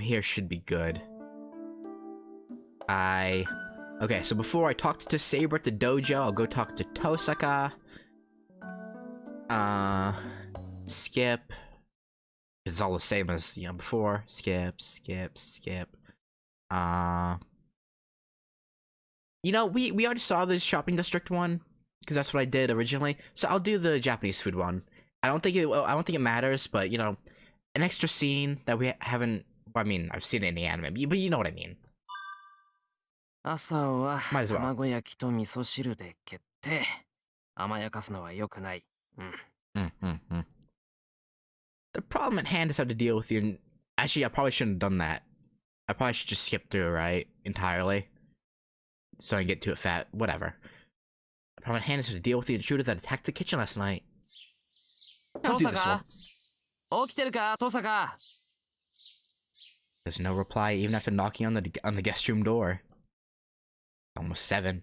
here should be good. Okay, so before I talk to Saber at the dojo, I'll go talk to Tosaka. Skip. It's all the same as, before. Skip. We already saw the shopping district one, because that's what I did originally. So I'll do the Japanese food one. I don't think it matters, but an extra scene that we haven't. I mean, I've seen it in the anime, but you know what I mean. 朝は Might as well. 卵焼きと味噌汁で決定。甘やかすのは良くない。The problem at hand is how to deal with the. Actually, I probably shouldn't have done that. I probably should just skip through, right? Entirely. So I can get to it fat. Whatever. The problem at hand is how to deal with the intruder that attacked the kitchen last night. I'll do this one. 起きてるか、トサカ。 There's no reply even after knocking on the guest room door. Almost 7.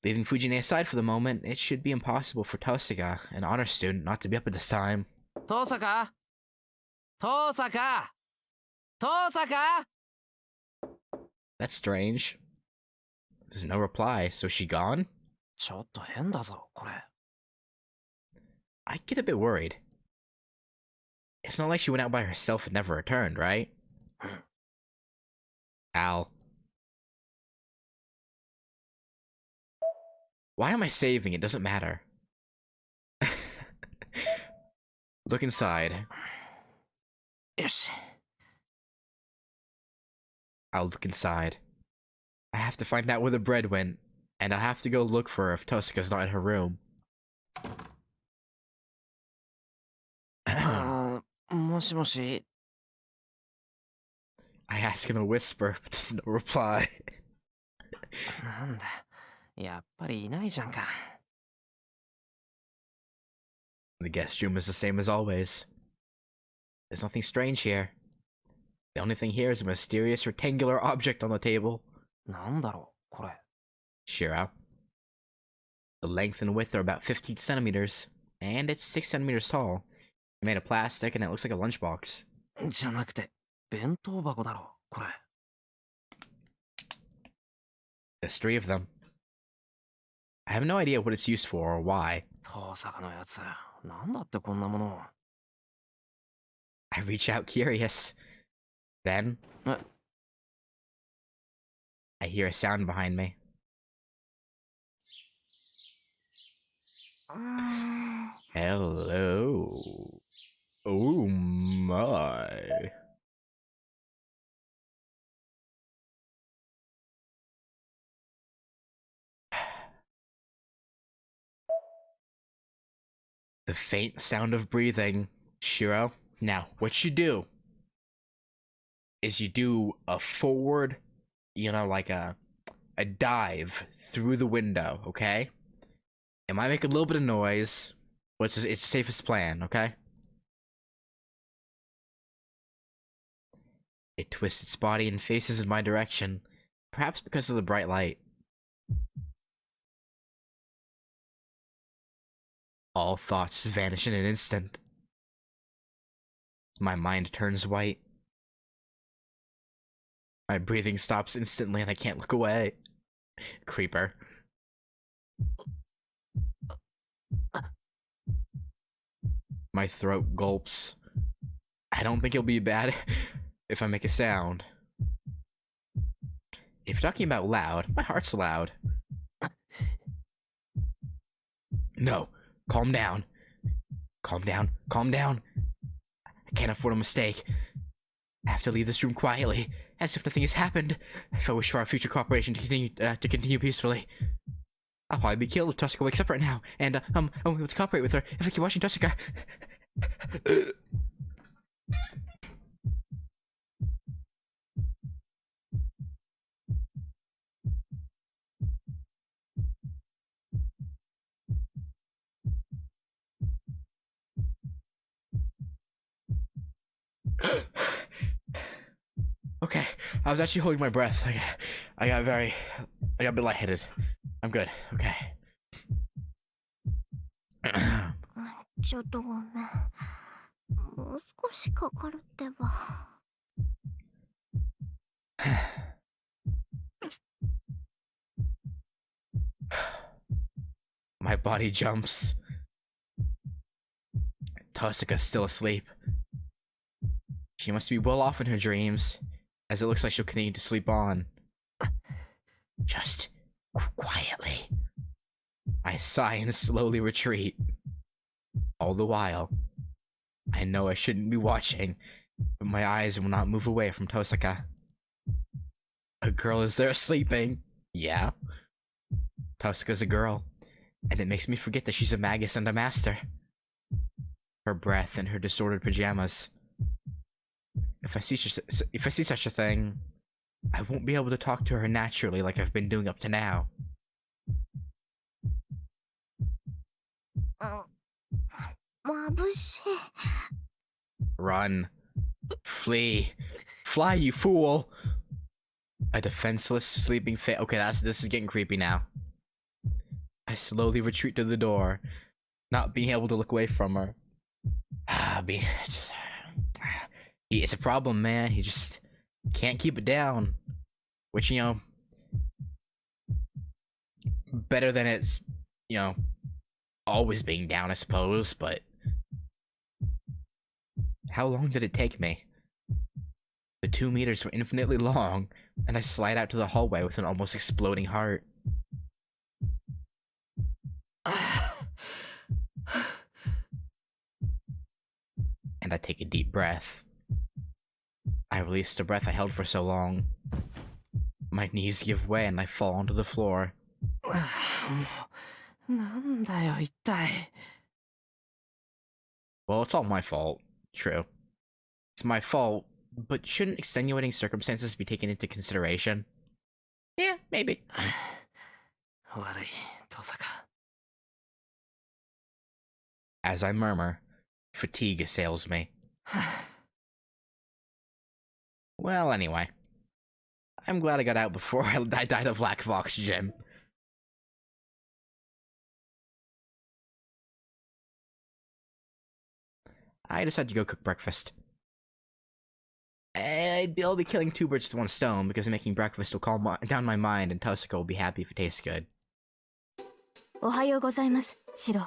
Leaving Fujine aside for the moment, it should be impossible for Tosaka, an honor student, not to be up at this time. トサカ。トサカ。トサカ。 That's strange. There's no reply, so is she gone? ちょっと変だぞ、これ。I get a bit worried. It's not like she went out by herself and never returned, right? Al. Why am I saving? It doesn't matter. Look inside. よし。 I'll look inside. I have to find out where the bread went, and I'll have to go look for her if Tosaka's not in her room. もしもし。 I ask in a whisper, but there's no reply. なんだ。やっぱりいないじゃんか。 The guest room is the same as always. There's nothing strange here. The only thing here is a mysterious rectangular object on the table. なんだろう、これ。 Shiro. The length and width are about 15 centimeters, and it's 6 centimeters tall. It's made of plastic, and it looks like a lunchbox. じゃなくて、弁当箱だろ、これ。 There's 3 of them. I have no idea what it's used for or why. トサカのやつ、なんだってこんなもの。 I reach out curious. Then, I hear a sound behind me. Hello. Oh my. The faint sound of breathing. Shiro, now what you do is you do a forward, like a dive through the window, okay? It might make a little bit of noise, but it's safest plan, okay? It twists its body and faces in my direction, perhaps because of the bright light. All thoughts vanish in an instant. My mind turns white. My breathing stops instantly and I can't look away. Creeper. My throat gulps. I don't think it'll be bad if I make a sound. If you're talking about loud, my heart's loud. No, calm down. Calm down, calm down. I can't afford a mistake. I have to leave this room quietly, as if nothing has happened, if I wish for our future cooperation to continue peacefully. I'll probably be killed if Tosaka wakes up right now, and I won't be able to cooperate with her if I keep watching Tosaka. Okay, I was actually holding my breath. I got a bit lightheaded. I'm good. Okay. ちょっとごめん。もう少しかかるってば。body jumps. Tosaka's still asleep. She must be well off in her dreams, as it looks like she'll continue to sleep on. Just quietly. I sigh and slowly retreat. All the while, I know I shouldn't be watching, but my eyes will not move away from Tosaka. A girl is there sleeping. Yeah. Tosaka's a girl, and it makes me forget that she's a magus and a master. Her breath and her distorted pajamas. If I see such a thing, I won't be able to talk to her naturally like I've been doing up to now. Run. Flee. Fly, you fool! A defenseless, sleeping face. Okay, this is getting creepy now. I slowly retreat to the door, not being able to look away from her. It's a problem, man. He just can't keep it down. Which, you know, better than it's, you know, always being down, I suppose, but how long did it take me? The 2 meters were infinitely long, and I slide out to the hallway with an almost exploding heart. And I take a deep breath. I release the breath I held for so long. My knees give way and I fall onto the floor. Well, it's all my fault. True. It's my fault, but shouldn't extenuating circumstances be taken into consideration? Yeah, maybe. As I murmur, fatigue assails me. Well, anyway. I'm glad I got out before I died of lack of oxygen. I decide to go cook breakfast. I'll be killing 2 birds with 1 stone, because making breakfast will calm down my mind, and Tosaka will be happy if it tastes good. おはようございます、シロ。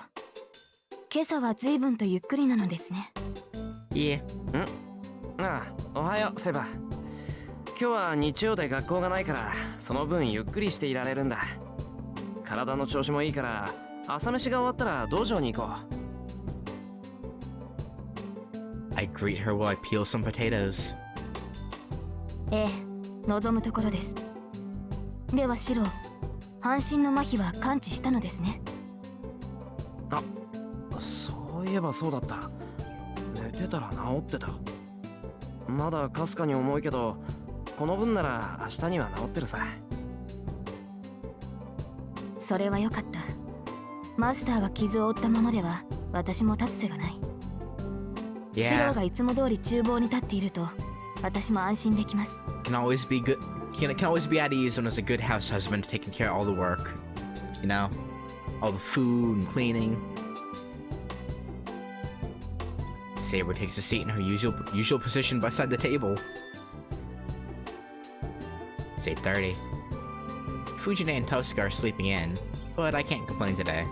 今朝は随分とゆっくりなのですね。いえ。ああ、おはよう、セバ。今日は日曜で学校がないから、その分ゆっくりしていられるんだ。体の調子もいいから、朝飯が終わったら道場に行こう。I greet her while I peel some potatoes. ええ、望むところです。ではシロ、半身の麻痺は完治したのですね。あ、そういえばそうだった。寝てたら治ってた。まだかすかに重いけど、この分なら明日には治ってるさ。それはよかった。マスターが傷を負ったままでは私も立つ瀬がない。シロがいつも通り厨房に立っていると私も安心できます。Can always be good. Can always be at ease when there's a good house husband taking care of all the work. You know, all the food and cleaning. Saber takes a seat in her usual position beside the table. It's 8:30. Fujine and Tosaka are sleeping in, but I can't complain today.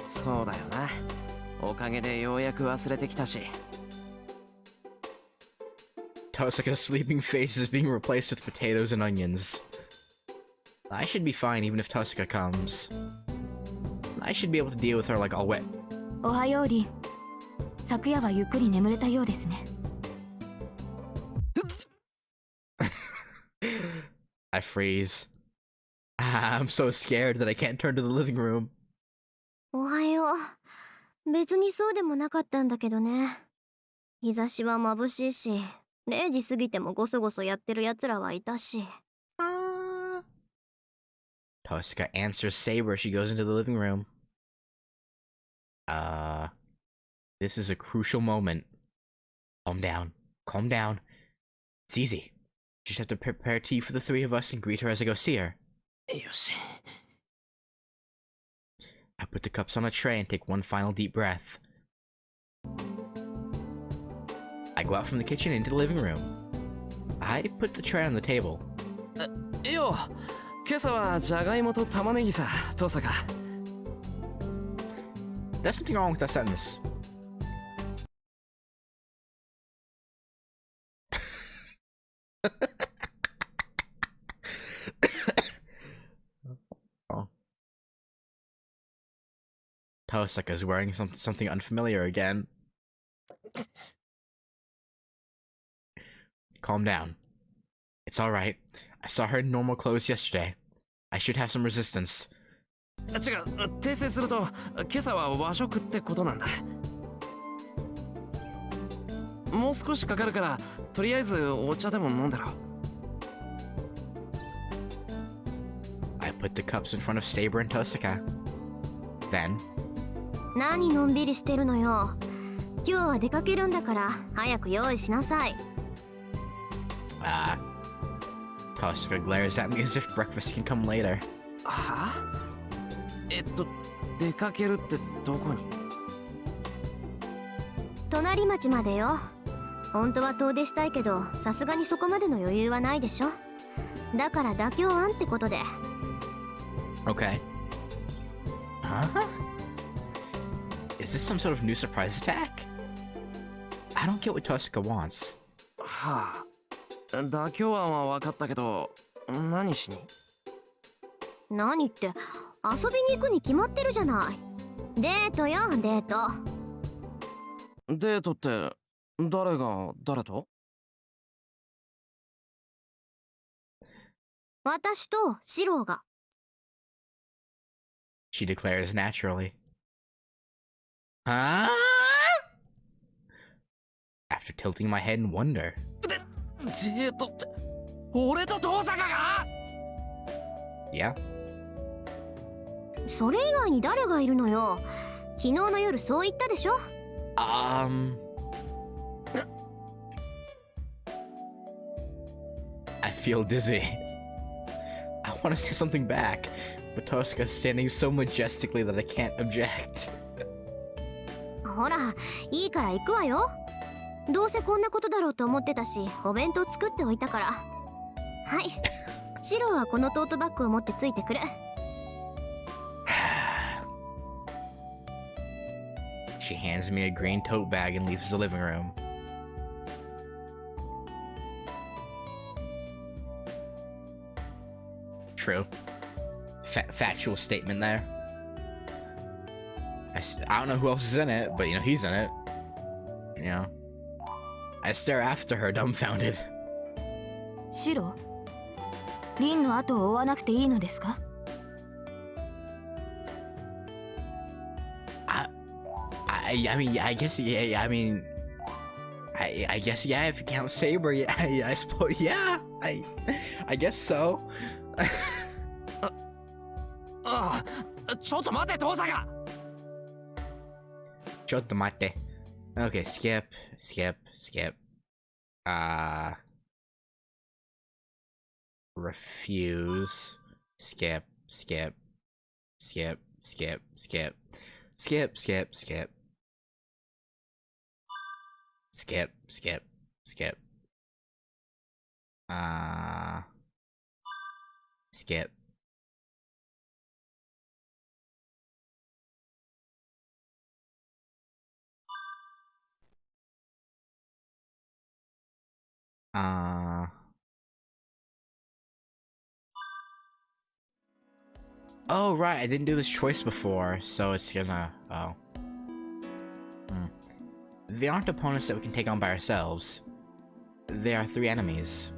そうだよな。おかげでようやく忘れてきたし。Tosaka's sleeping face is being replaced with potatoes and onions. I should be fine even if Tosaka comes. I should be able to deal with her like all wet. おはようり。昨夜はゆっくり眠れたようですね。I freeze. I'm so scared that I can't turn to the living room. おはよう。別にそうでもなかったんだけどね。日差しは眩しいし、0時過ぎてもゴソゴソやってる奴らはいたし。Tosaka answers Saber as she goes into the living room. This is a crucial moment. Calm down. Calm down. It's easy. Just have to prepare tea for the 3 of us and greet her as I go see her. よし。I put the cups on a tray and take one final deep breath. I go out from the kitchen into the living room. I put the tray on the table. よう、今朝はじゃがいもと玉ねぎさ、トサカ。there's something wrong with that sentence. Oh. Tosaka's wearing something unfamiliar again. Calm down. It's alright. I saw her in normal clothes yesterday. I should have some resistance. 違う、訂正すると今朝は和食ってことなんだ。もう少しかかるからとりあえずお茶でも飲んでろ。I put the cups in front of Saber and Tosaka. Then, 何のんびりしてるのよ。今日は出かけるんだから早く用意しなさい。Tosaka glares at me as if breakfast can come later. はあ？出かけるってどこに？隣町までよ。本当は遠出したいけど、さすがにそこまでの余裕はないでしょ。だから妥協案ってことで。Okay. Huh? Is this some sort of new surprise attack? I don't get what Tosaka wants. はあ、妥協案は分かったけど、何しに？何って、遊びに行くに決まってるじゃない。デートよ、デート。デートって誰が誰と？私とシローが。She declares naturally. Huh? After tilting my head in wonder. デートって俺と遠坂が？ Yeah. それ以外に誰がいるのよ。昨日の夜そう言ったでしょ。I feel dizzy. I want to say something back, but Tosaka's standing so majestically that I can't object. ほら、いいから行くわよ。どうせこんなことだろうと思ってたし、お弁当作っておいたから。はい。シローはこのトートバッグを持ってついてくる。She hands me a green tote bag and leaves the living room. True. Factual statement there. I don't know who else is in it, but you know, he's in it. You know. I stare after her, dumbfounded. シロ、リンの後を追わなくていいのですか？ I mean, I guess, yeah, I mean, I guess, yeah, if you count Saber, yeah, I suppose, yeah, I guess so. ああ、ちょっと待て遠坂。ちょっと待って。Okay, skip. Refuse. Skip. Skip. Oh, right, I didn't do this choice before, so it's gonna... Oh. They aren't opponents that we can take on by ourselves. They are 3 enemies.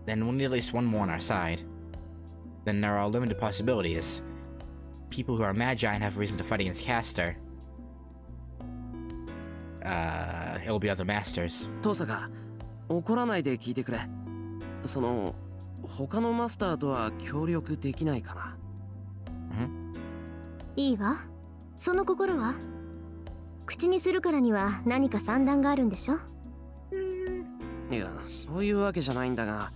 Then we'll need at least one more on our side. Then there are limited possibilities. People who are magi and have reason to fight against Caster. It'll be other masters. 遠坂、怒らないで聞いてくれ。その他のマスターとは協力できないかな。いいわ。その心は？口にするからには何か算段があるんでしょ？いや、そういうわけじゃないんだが、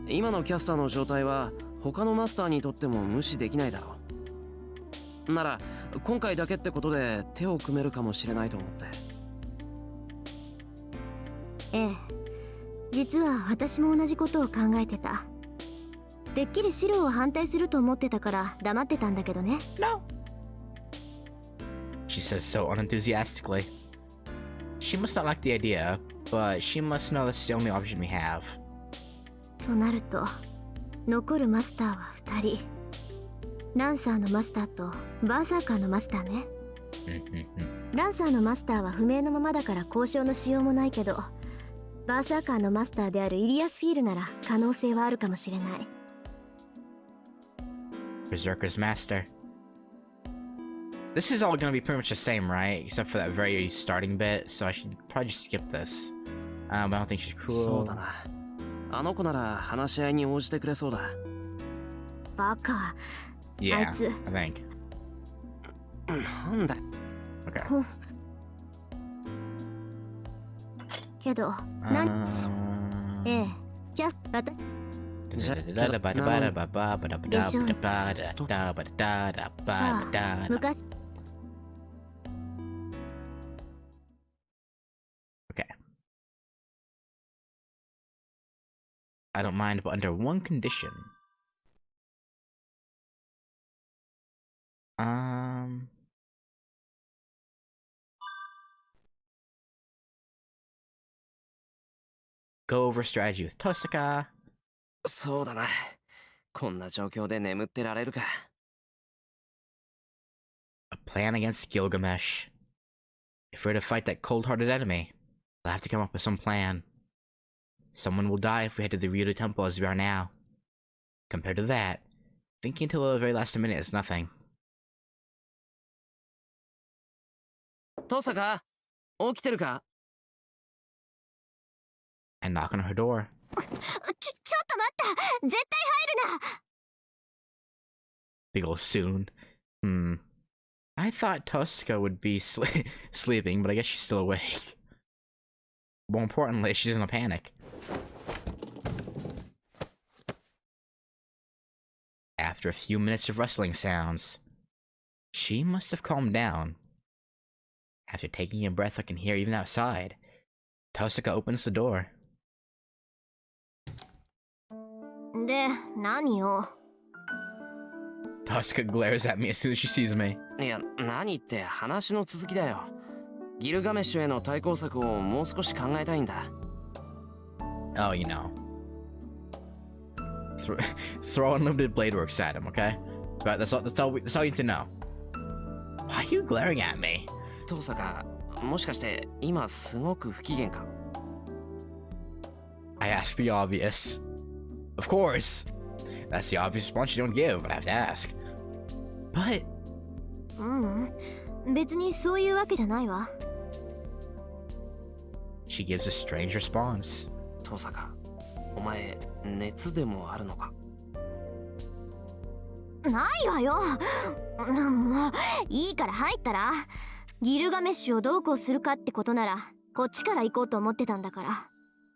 今のキャスターの状態は他のマスターにとっても無視できないだろう。なら今回だけってことで手を組めるかもしれないと思って。ええ、実は私も同じことを考えてた。てっきり白を反対すると思ってたから黙ってたんだけどね。No. she says so unenthusiastically. She must not like the idea, but she must know that's the only option we have. となると残るマスターは2人。ランサーのマスターとバーサーカーのマスターね。ランサーのマスターは不明のままだから交渉のしようもないけど、バーサーカーのマスターであるイリアスフィールなら可能性はあるかもしれない。Berserker's Master. This is all gonna be pretty much the same, right? Except for that very starting bit, so I should probably just skip this. But I don't think she's そう cool. だな。あの子なら話し合いに応じてくれそうだ。バカ。 Yeah, あいつ。 I think. なんだ。Okay. けど、ええ、キャス、私、昔、Okay. I don't mind, but under one condition. Go over strategy with Tosaka. そうだな。こんな状況で眠ってられるか。A plan against Gilgamesh. If we're to fight that cold-hearted enemy, we'll have to come up with some plan. Someone will die if we head to the Ryudo Temple as we are now. Compared to that, thinking until the very last minute is nothing. トサカ、起きてるか？ I knock on her door. ちょっと待った、絶対入るな。 Big ol' soon. I thought Tosca would be sleeping, but I guess she's still awake. More importantly, she's in a panic. After a few minutes of rustling sounds, she must have calmed down. After taking a breath I can hear even outside, Tosca opens the door. で、何よ。Tosca glares at me as soon as she sees me. いや、何って話の続きだよ。ギルガメッシュへの対抗策をもう少し考えたいんだ。Oh, you know. Throw unlimited Bladeworks at him, okay? But that's all you need to know. Why are you glaring at me? トサカ、もしかして今すごく不機嫌か？ I ask the obvious. Of course. That's the obvious response you don't give, but I have to ask. But 別にそういうわけじゃないわ。she gives a strange response. トサカ、お前熱でもあるのか？ないわよ。もういいから入ったら。ギルガメッシュをどうこうするかってことなら、こっちから行こうと思ってたんだから。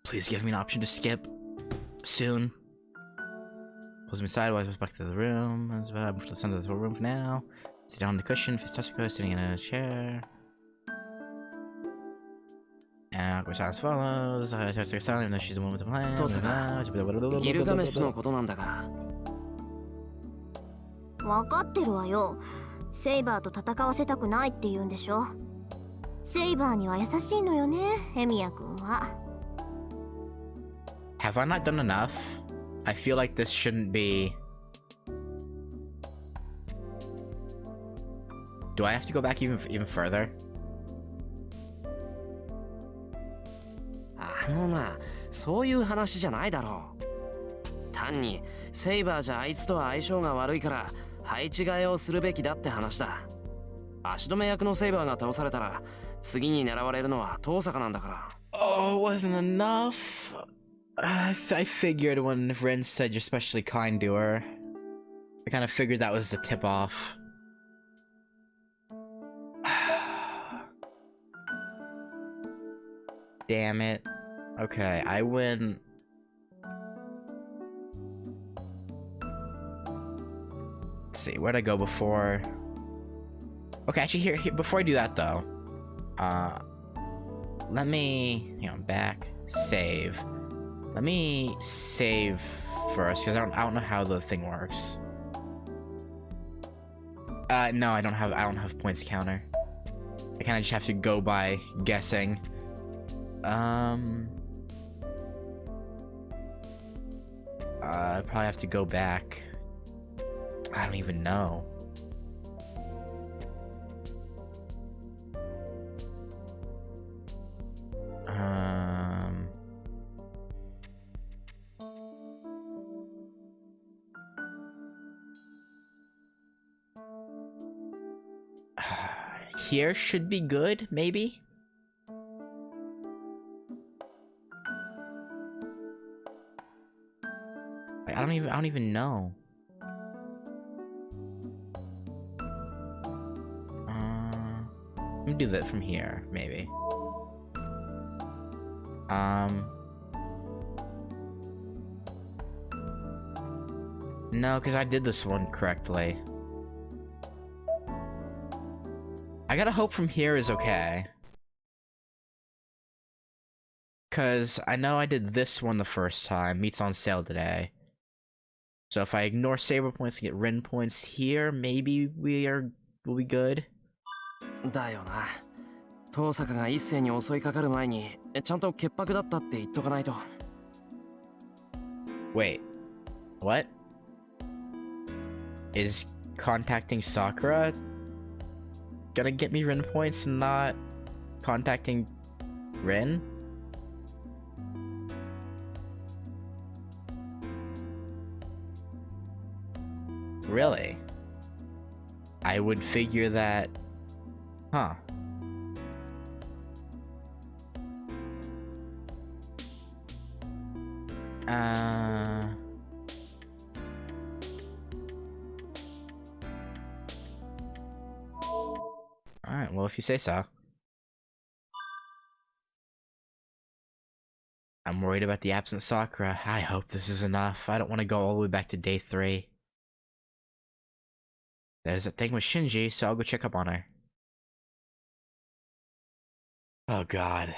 Please give me an option to skip. Soon. Pulls me sideways, back to the room. I'm to the center of the room for now. Sit down on the cushion, face Tosca sitting in a chair. And silence follows. Tosca silent, even though she's the one with the plan. トサカ、ギルガメッシュのことなんだが。分かってるわよ。セイバーと戦わせたくないって言うんでしょ。セイバーには優しいのよね、エミヤ君は。Have I not done enough? I feel like this shouldn't be... Do I have to go back even further? あのな、そういう話じゃないだろう。単にセイバーじゃあいつとは相性が悪いから配置替えをするべきだって話だ。足止め役のセイバーが倒されたら次に狙われるのはトサカなんだから。Oh, it wasn't enough. I figured when Ren said you're especially kind to her. I kind of figured that was the tip off. Damn it. Okay, I win. Let's see, where'd I go before? Okay, actually, here, before I do that though, let me, hang on, back, save. Let me save first, because I don't know how the thing works. No, I don't have points counter. I kind of just have to go by guessing. I probably have to go back. I don't even know. Here should be good, maybe? Like, I don't even know. Let me do that from here, maybe. No, because I did this one correctly. I gotta hope from here is okay. Because I know I did this one the first time. Meat's on sale today. So if I ignore saber points and get Rin points here, maybe we'll be good. だよな。遠坂が一斉に襲いかかる前にちゃんと潔白だったって言っとかないと。Wait. What? Is contacting Sakura gonna get me Rin points and not contacting Rin? Really? I would figure that... Huh. Alright, well, if you say so. I'm worried about the absent Sakura. I hope this is enough. I don't want to go all the way back to day 3. There's a thing with Shinji, so I'll go check up on her. Oh god.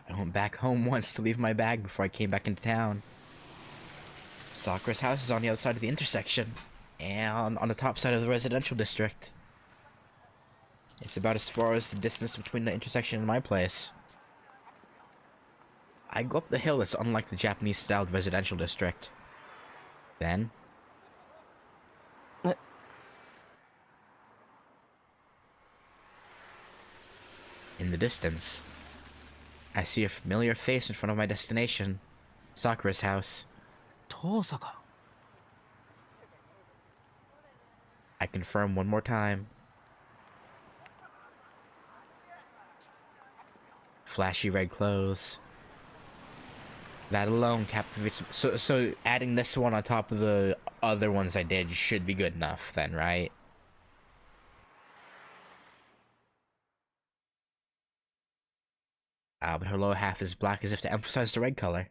I went back home once to leave my bag before I came back into town. Sakura's house is on the other side of the intersection, and on the top side of the residential district. It's about as far as the distance between the intersection and my place. I go up the hill that's unlike the Japanese-styled residential district. Then... in the distance, I see a familiar face in front of my destination, Sakura's house. 遠坂。I confirm one more time. Flashy red clothes. That alone captivates. So adding this one on top of the other ones I did should be good enough then, right? But her lower half is black as if to emphasize the red color.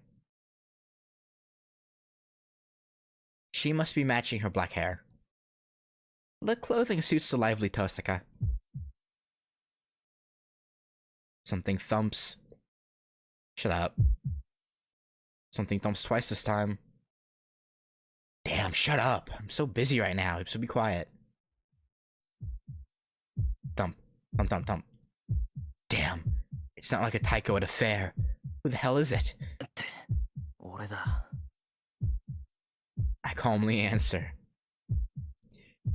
She must be matching her black hair. The clothing suits the lively Tosaka. Something thumps. Shut up. Something thumps twice this time. Damn, shut up. I'm so busy right now, so be quiet. Thump. Thump, thump, thump. Damn. It's not like a taiko at a fair. Who the hell is it? 俺だ。I calmly answer.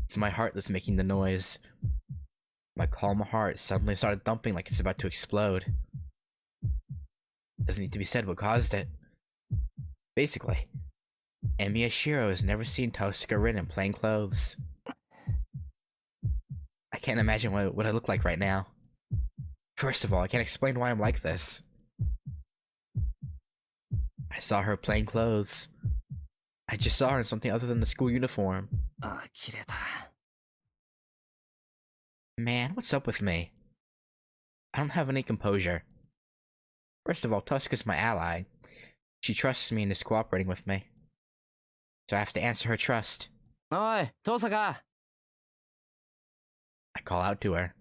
It's my heart that's making the noise. My calm heart suddenly started thumping like it's about to explode. Doesn't need to be said what caused it. Basically, Emiya Shiro has never seen Tosaka Rin in plain clothes. I can't imagine what I look like right now. First of all, I can't explain why I'm like this. I saw her plain clothes. I just saw her in something other than the school uniform. あ、切れた。Man, what's up with me? I don't have any composure. First of all, Tosaka's my ally. She trusts me and is cooperating with me. So I have to answer her trust. おい、遠坂。I call out to her.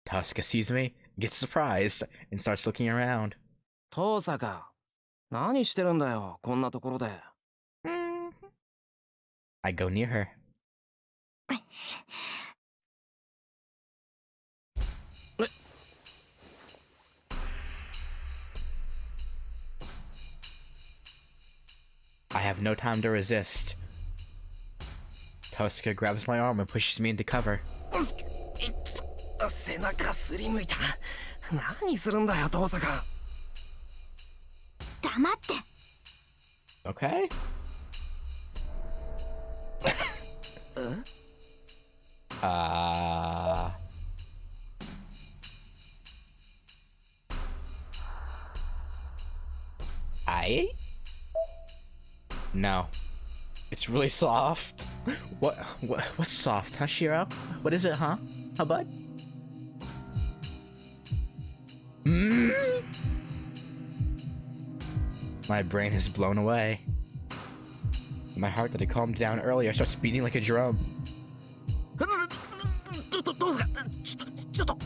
Tosaka sees me, gets surprised, and starts looking around. 遠坂。何してるんだよ、こんなところで。I go near her. I have no time to resist. Tosuka grabs my arm and pushes me into cover. 背中すりむいた。何するんだよ、遠坂。黙って。Okay. No. It's really soft. What's soft, huh, Shiro? What is it, huh? Huh, bud? My brain is blown away. My heart that had calmed down earlier starts beating like a drum. ちょっと。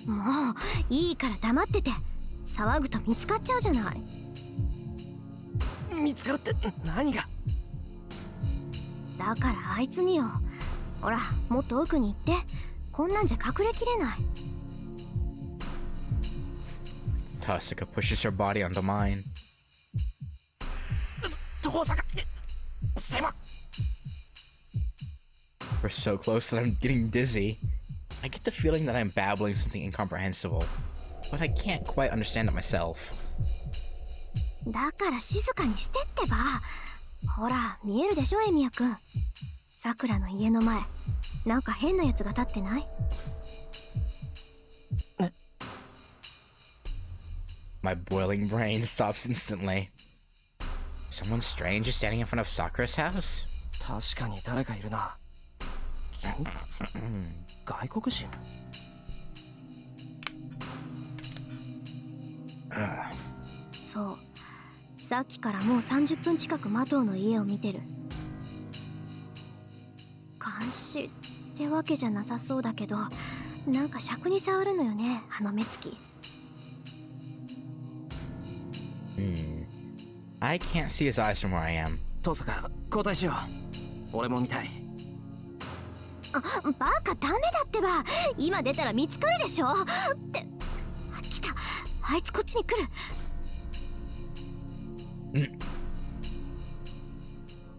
もういいから黙ってて。騒ぐと見つかっちゃうじゃない。見つかるって何が？だからあいつによ。ほら、もっと奥に行って。こんなんじゃ隠れきれない。Tosuka pushes her body onto mine. 遠坂、狭。We're so close that I'm getting dizzy. I get the feeling that I'm babbling something incomprehensible, but I can't quite understand it myself. だから静かにしてってば。ほら、見えるでしょ、エミヤくん。さくらの家の前、なんか変なやつが立ってない？ My boiling brain stops instantly. Someone strange is standing in front of Sakura's house? 確かに誰かいるな。金髪？外国人？そう。さっきからもう30分近くマトウの家を見てる。監視ってわけじゃなさそうだけど、なんか尺に触るのよね、あの目つき。I can't see his eyes from where I am. 遠坂、交代しよう。俺も見たい。あ、バカダメだってば。今出たら見つかるでしょ。って、来た。あいつこっちに来る。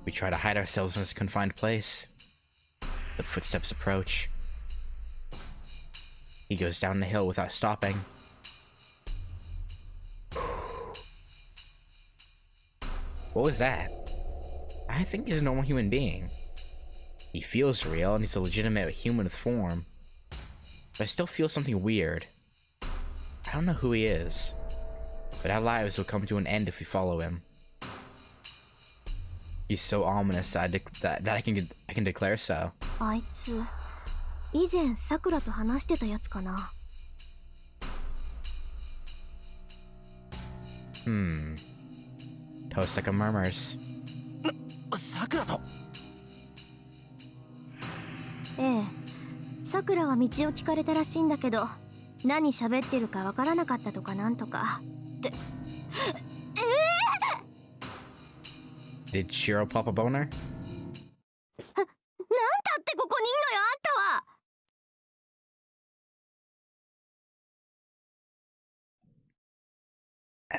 We try to hide ourselves in this confined place. The footsteps approach. He goes down the hill without stopping. What was that? I think he's a normal human being. He feels real and he's a legitimate human form. But I still feel something weird. I don't know who he is. But our lives will come to an end if we follow him. He's so ominous that I can declare so. あいつ、以前さくらと話してたやつかな。Tosaka murmurs. さくらと。ええ、さくらは道を聞かれたらしいんだけど、何喋ってるかわからなかったとかなんとか。って、Did Shiro pop a boner? なんだってここにいんのよ、あんた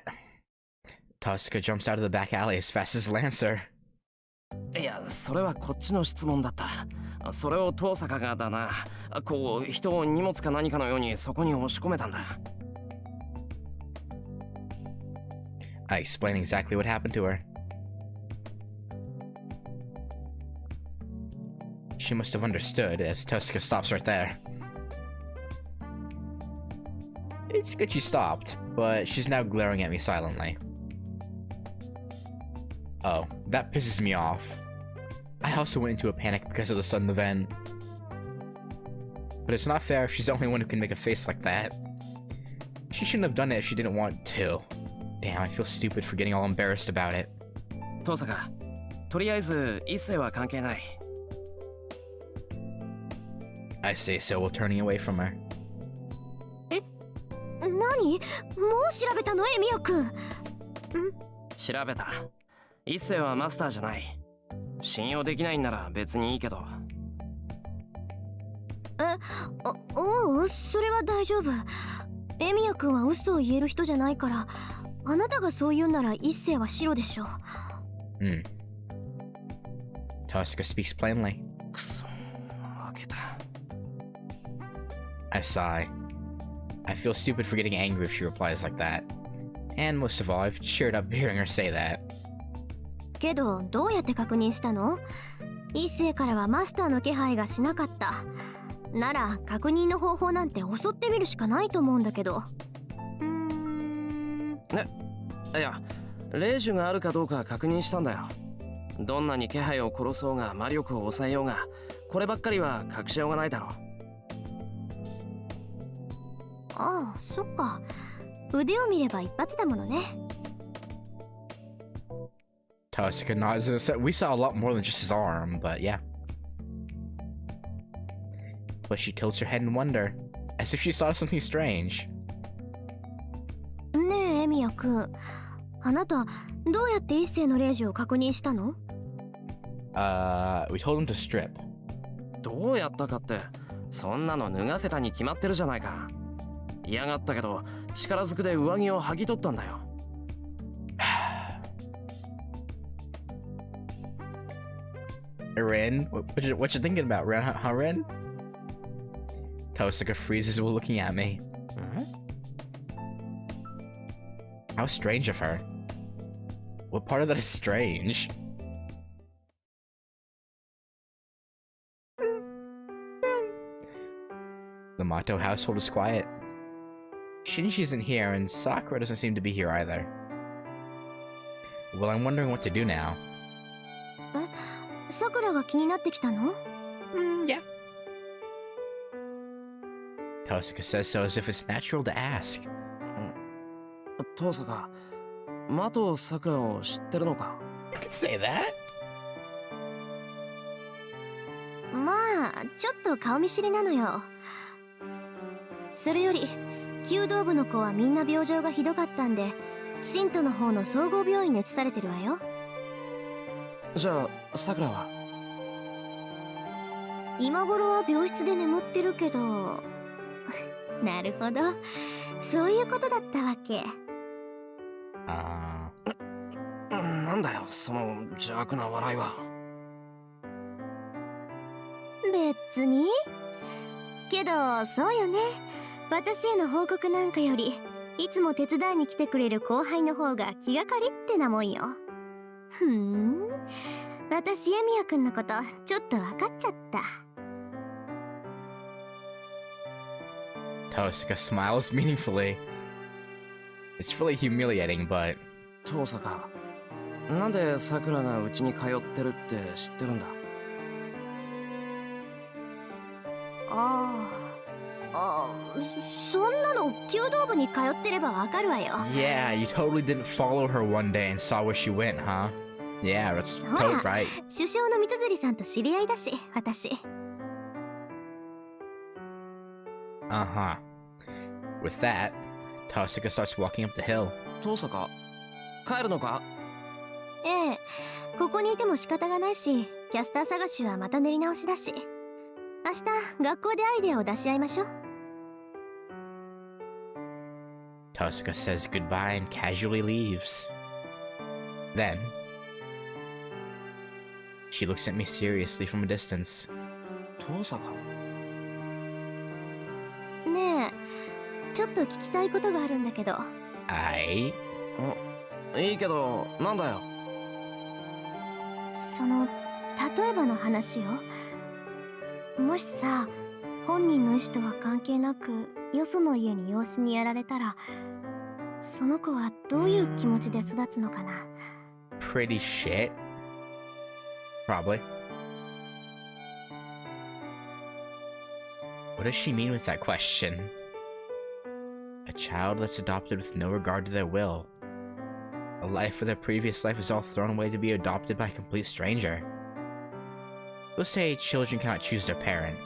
は。Tosuka jumps out of the back alley as fast as Lancer. いや、それはこっちの質問だった。それを遠坂がだな。こう、人を荷物か何かのようにそこに押し込めたんだ。I explain exactly what happened to her. She must have understood as Tosuka stops right there. It's good she stopped, but she's now glaring at me silently. Oh, that pisses me off. I also went into a panic because of the sudden event. But it's not fair if she's the only one who can make a face like that. She shouldn't have done it if she didn't want to. Damn, I feel stupid for getting all embarrassed about it. 遠坂、とりあえず一切は関係ない。I say so while turning away from her. 何？う調べたのエミヤくん。調べた。一世はマスターじゃない。信用できないんなら別にいいけど。おう、それは大丈夫。エミヤくんは嘘を言える人じゃないから、あなたがそう言うなら一世は白でしょ。Tosca speaks plainly. くそ、負けた。I sigh. I feel stupid for getting angry if she replies like that. And most of all, I've cheered up hearing her say that. けどどうやって確認したの？一世からはマスターの気配がしなかった。なら確認の方法なんて襲ってみるしかないと思うんだけど。いや、霊樹があるかどうか確認したんだよ。どんなに気配を殺そうが魔力を抑えようが、こればっかりは隠しようがないだろう。ああ、そっか。腕を見れば一発だものね。Tosca nods and said we saw a lot more than just his arm, but yeah. But she tilts her head in wonder, as if she saw something strange. ねえエミヤくん、あなたどうやって一世の霊樹を確認したの？ We told him to strip. どうやったかって、そんなの脱がせたに決まってるじゃないか。嫌がったけど力ずくで上着を剥ぎ取ったんだよ。Rin, what you thinking about, Rin? Huh, Rin? Tosca freezes while looking at me. How strange of her. What part of that is strange? The Mato household is quiet. Shinji isn't here, and Sakura doesn't seem to be here either. Well, I'm wondering what to do now. さくらが気になってきたの？ Yeah. Tosca says so as if it's natural to ask. 父さんがマトサクラを知ってるのか？ I could say that. まあちょっと顔見知りなのよ。それより弓道部の子はみんな病状がひどかったんで、信徒の方の総合病院に移されてるわよ。じゃあサクラは？今頃は病室で眠ってるけど。なるほど、そういうことだったわけ。なんだよその邪悪な笑いは。別に。けどそうよね、私への報告なんかよりいつも手伝いに来てくれる後輩の方が気がかりってなもんよ。私エミヤくんのことちょっと分かっちゃった。Tosca smiles meaningfully. It's really humiliating, but... 父さんか、なんでサクラがうちに通ってるって知ってるんだ？そんなの弓道部に通ってればわかるわよ。Yeah, you totally didn't follow her one day and saw where she went, huh? Yeah, that's totally right. 首相の三辻さんと知り合いだし、私。Uh-huh. With that, Tosca starts walking up the hill. 父さんか、帰るのか？ええ、ここにいても仕方がないし、キャスター探しはまた練り直しだし。明日学校でアイデアを出し合いましょう。Tosca says goodbye and casually leaves. Then, she looks at me seriously from a distance. 父さんか？ねえ、ちょっと聞きたいことがあるんだけど。いいけど、なんだよ。その、例えばの話よ。もしさ、本人の意思とは関係なくよその家に養子にやられたら、その子はどういう気持ちで育つのかな？ Pretty shit. Probably. What does she mean with that question? A child that's adopted with no regard to their will. A life where their previous life is all thrown away to be adopted by a complete stranger. We'll say children cannot choose their parent.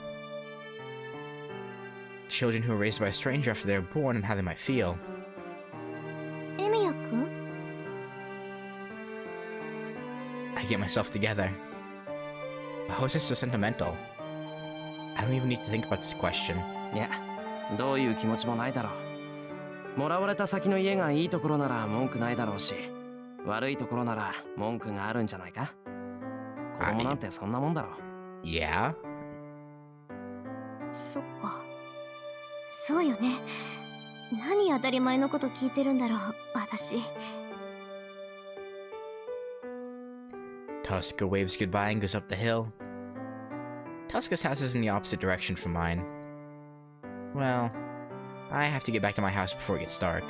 Children who are raised by a stranger after they are born and how they might feel. I get myself together. How is this so sentimental? I don't even need to think about this question. いや、どういう気持ちもないだろう。もらわれた先の家がいいところなら文句ないだろうし、悪いところなら文句があるんじゃないか。子供なんてそんなもんだろう。Yeah? そっか。そうよね。何当たり前のこと聞いてるんだろう、私。Tosca waves goodbye and goes up the hill. Tosca's house is in the opposite direction from mine. Well, I have to get back to my house before it gets dark.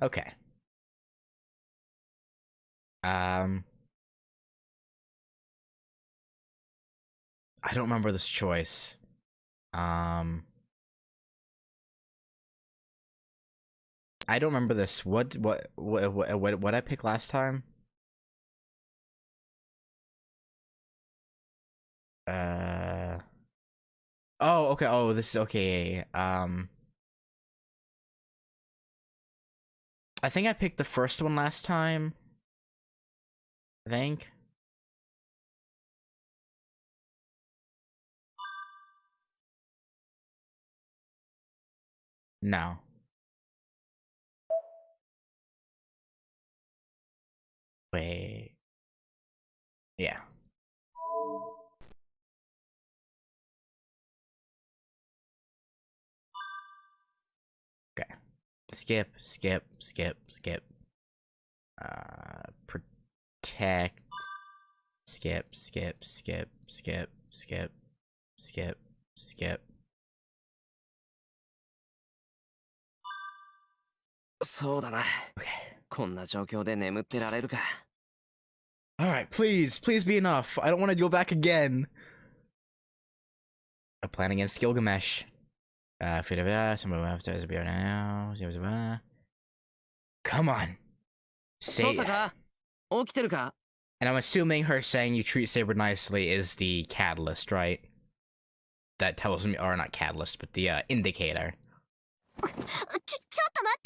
Okay. I don't remember this choice. I don't remember this. What I pick last time? Oh, okay. Oh, this is okay. I think I picked the first one last time. I think. No. Wait. Yeah. Okay. Skip. Protect. Skip.そうだな。Okay. こんな状況で眠ってられるか。Alright, please be enough. I don't want to go back again. A plan against Gilgamesh. Someone have to be now. Come on. Say 父さか、起きてるか。 And I'm assuming her saying you treat Saber nicely is the catalyst, right? That tells me, or not catalyst, but the indicator. ちょっと待っ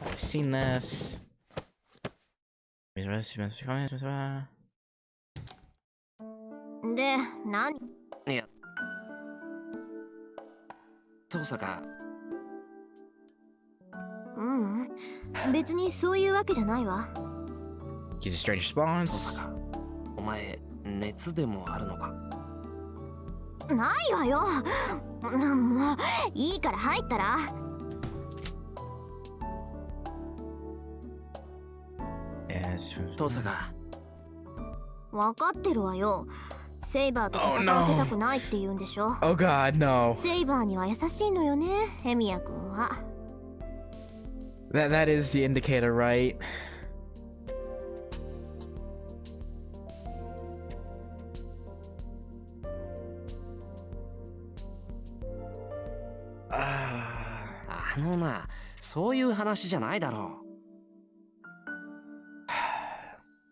I've seen this. て。で、何？いや。父さか。ううん。別にそういうわけじゃないわ。He's a strange 父 response. さか。お前、熱でもあるのか。ないわよ。もういいから入ったら。父さか。わかってるわよ。セイバーと戦わせたくないって言うんでしょ。Oh god, no. セイバーには優しいのよね、ヘミヤ君は。That is the indicator, right? Ah. あのな、そういう話じゃないだろう。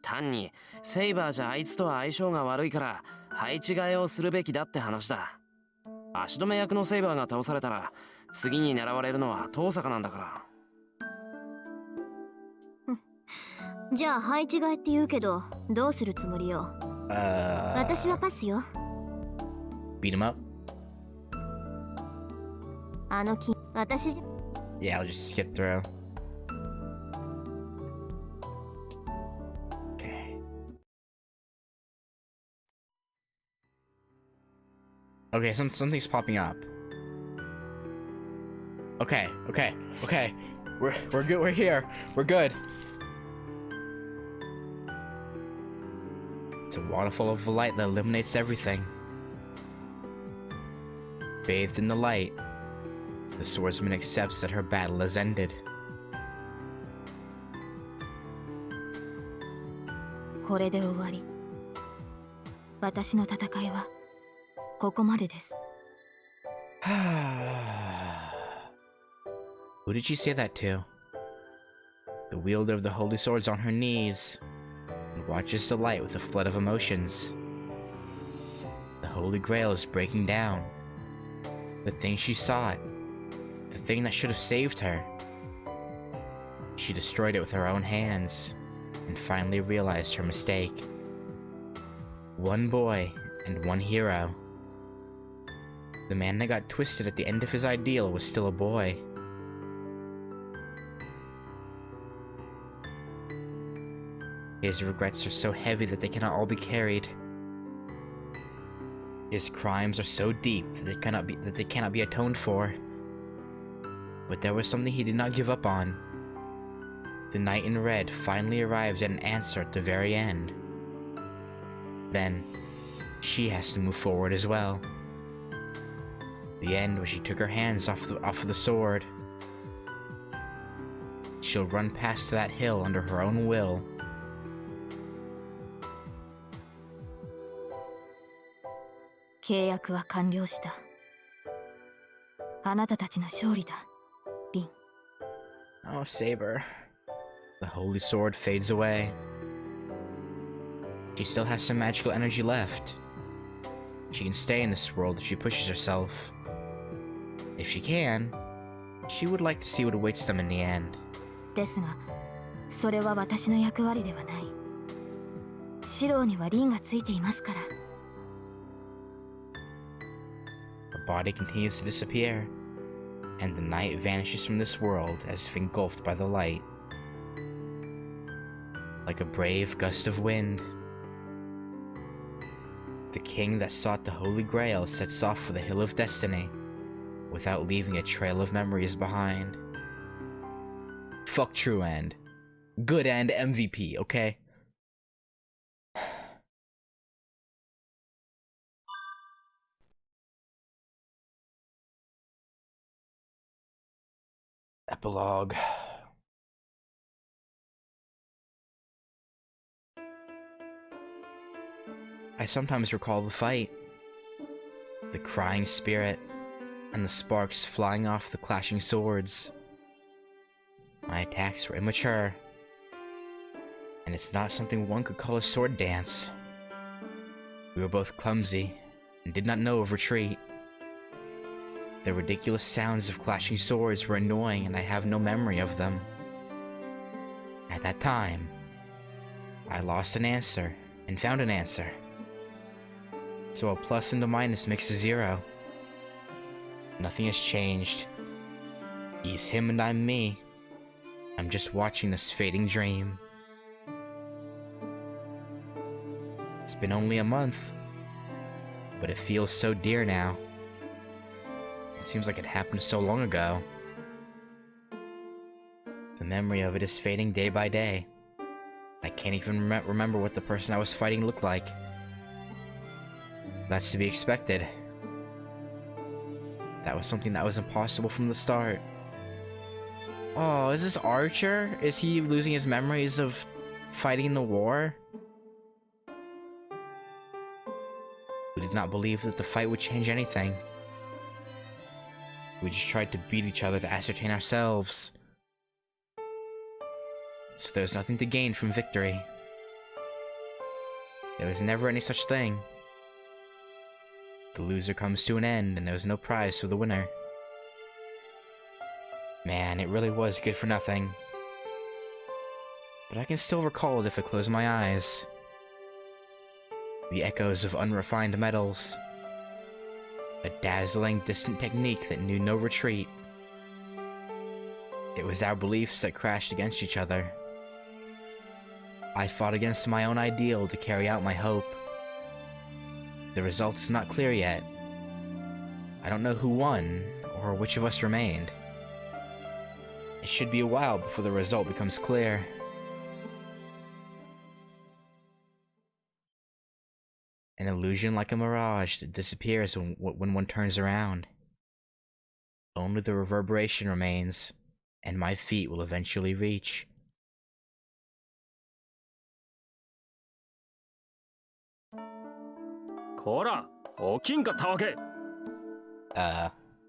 単にセイバーじゃあいつとは相性が悪いから配置換えをするべきだって話だ。足止め役のセイバーが倒されたら次に狙われるのは遠坂なんだから。じゃあ配置換えって言うけどどうするつもりよ。私はパスよ。 Beat him up? あの木、私じゃ。 Yeah, I'll just skip through. Okay. Okay, something's popping up. Okay. We're good. We're here. We're good. It's a waterfall of light that illuminates everything. Bathed in the light, the swordsman accepts that her battle has ended. これで終わり。私の戦いはここまでです。Who did you say that to? The wielder of the holy sword's on her knees and watches the light with a flood of emotions. The holy grail is breaking down. The thing she sought. The thing that should have saved her. She destroyed it with her own hands, and finally realized her mistake. One boy and one hero. The man that got twisted at the end of his ideal was still a boy. His regrets are so heavy that they cannot all be carried. His crimes are so deep that they cannot be atoned for. But there was something he did not give up on. The Knight in Red finally arrived at an answer at the very end. Then, she has to move forward as well. The end where she took her hands off of the sword. She'll run past that hill under her own will.契約は完了した。あなたたちの勝利だ、リン。Oh, Saber. The holy sword fades away. She still has some magical energy left. She can stay in this world if she pushes herself. If she can, she would like to see what awaits them in the end. ですが、それは私の役割ではない。シローにはリンがついていますから。Her body continues to disappear, and the night vanishes from this world as if engulfed by the light. Like a brave gust of wind, the king that sought the Holy Grail sets off for the Hill of Destiny, without leaving a trail of memories behind. Fuck true end. Good end MVP, okay? Epilogue. I sometimes recall the fight, the crying spirit, and the sparks flying off the clashing swords. My attacks were immature, and it's not something one could call a sword dance. We were both clumsy, and did not know of retreat. The ridiculous sounds of clashing swords were annoying, and I have no memory of them. At that time, I lost an answer, and found an answer. So a plus and a minus makes a 0. Nothing has changed. He's him and I'm me. I'm just watching this fading dream. It's been only a month, but it feels so dear now. It seems like it happened so long ago. The memory of it is fading day by day. I can't even remember what the person I was fighting looked like. That's to be expected. That was something that was impossible from the start. Oh, is this Archer? Is he losing his memories of fighting in the war? We did not believe that the fight would change anything. We just tried to beat each other to ascertain ourselves. So there's nothing to gain from victory. There was never any such thing. The loser comes to an end, and there's no prize for the winner. Man, it really was good for nothing. But I can still recall it if I close my eyes. The echoes of unrefined metals. A dazzling, distant technique that knew no retreat. It was our beliefs that crashed against each other. I fought against my own ideal to carry out my hope. The result is not clear yet. I don't know who won, or which of us remained. It should be a while before the result becomes clear. An illusion like a mirage that disappears when one turns around. Only the reverberation remains, and my feet will eventually reach. Kora, 起きんかったわけ。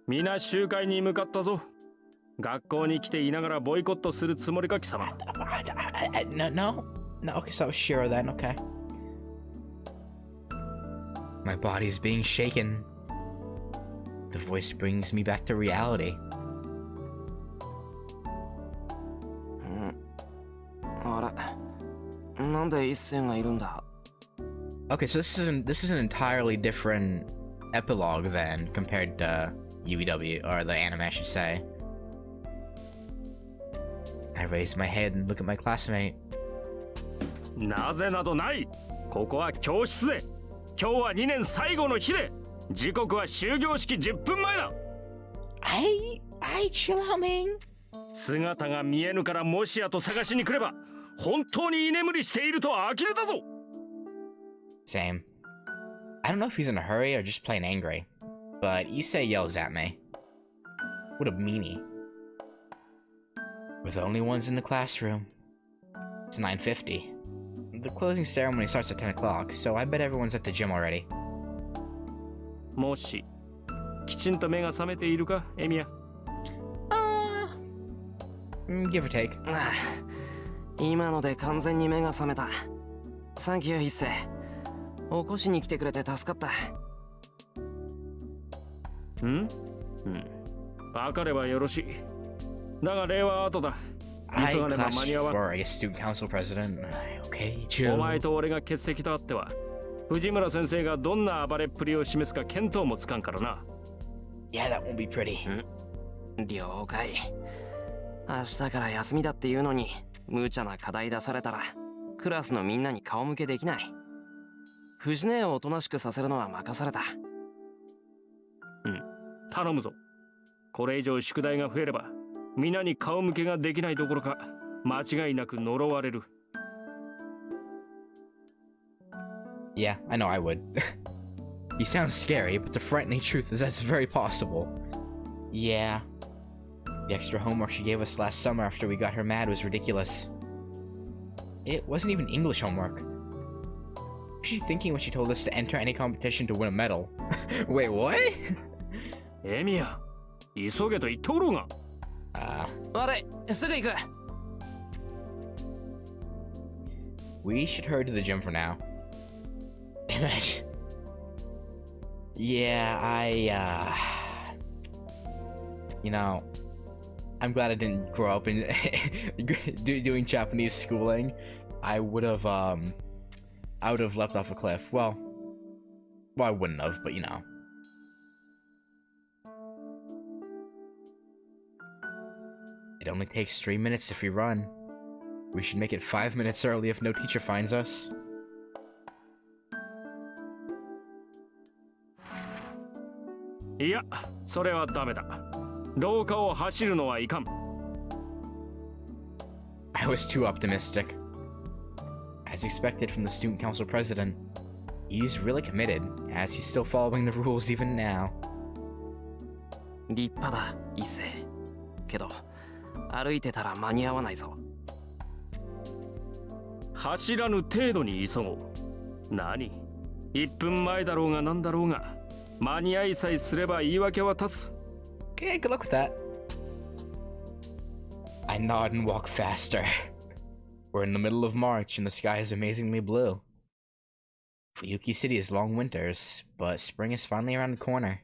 皆集会に向かったぞ。学校に来ていながらボイコットするつもりか貴様。No, okay, so sure then, okay. My body's being shaken. The voice brings me back to reality. あれ、なんで一星がいるんだ? Okay, so this is an entirely different epilogue then compared to UBW, or the anime I should say. I raise my head and look at my classmate. なぜなどない。ここは教室で。今日は2年最後の日で。時刻は終業式10分前だ。I chill out, man. 姿が見えぬからもしやと探しに来れば、本当に居眠りしていると呆れたぞ。Same. I don't know if he's in a hurry or just plain angry, but Issei yells at me. What a meanie. We're the only ones in the classroom. It's 9:50. The closing ceremony starts at 10 o'clock, so I bet everyone's at the gym already. もし、きちんと目が覚めているか、エミヤ。Give or take. ああ、今ので完全に目が覚めた。サンキュー一星。起こしに来てくれて助かった。わかればよろしい。だが礼は後だ。 I 急がねば class 間に合わん。 for I guess student council president. Okay, chill. お前と俺が欠席とあっては、藤村先生がどんな暴れっぷりを示すか見当もつかんからな。Yeah, that won't be pretty. 了解。明日から休みだっていうのに、無茶な課題出されたら、クラスのみんなに顔向けできない。藤姉をおとなしくさせるのは任された。頼むぞ。これ以上宿題が増えれば、皆に顔向けができないどころか、間違いなく呪われる。Yeah, I know I would. He sounds scary, but the frightening truth is that's very possible. Yeah. The extra homework she gave us last summer after we got her mad was ridiculous. It wasn't even English homework. What was she thinking when she told us to enter any competition to win a medal? Wait, what? エミヤ、急げと言っておろうが。あれ、すぐ行く。We should hurry to the gym for now. Yeah, you know, I'm glad I didn't grow up in doing Japanese schooling. I would have leapt off a cliff. Well, I wouldn't have, but you know. It only takes 3 minutes if we run. We should make it 5 minutes early if no teacher finds us. Yeah, それはダメだ。廊下を走るのはいかん。I was too optimistic. As expected from the student council president, he's really committed, as he's still following the rules even now. 立派だ、一星。けど、歩いてたら間に合わないぞ。走らぬ程度に急ごう。何 ?1 分前だろうがなんだろうが、間に合いさえすれば言い訳は立つ。Okay, good luck with that. I nod and walk faster. We're in the middle of March and the sky is amazingly blue. Fuyuki City has long winters, but spring is finally around the corner.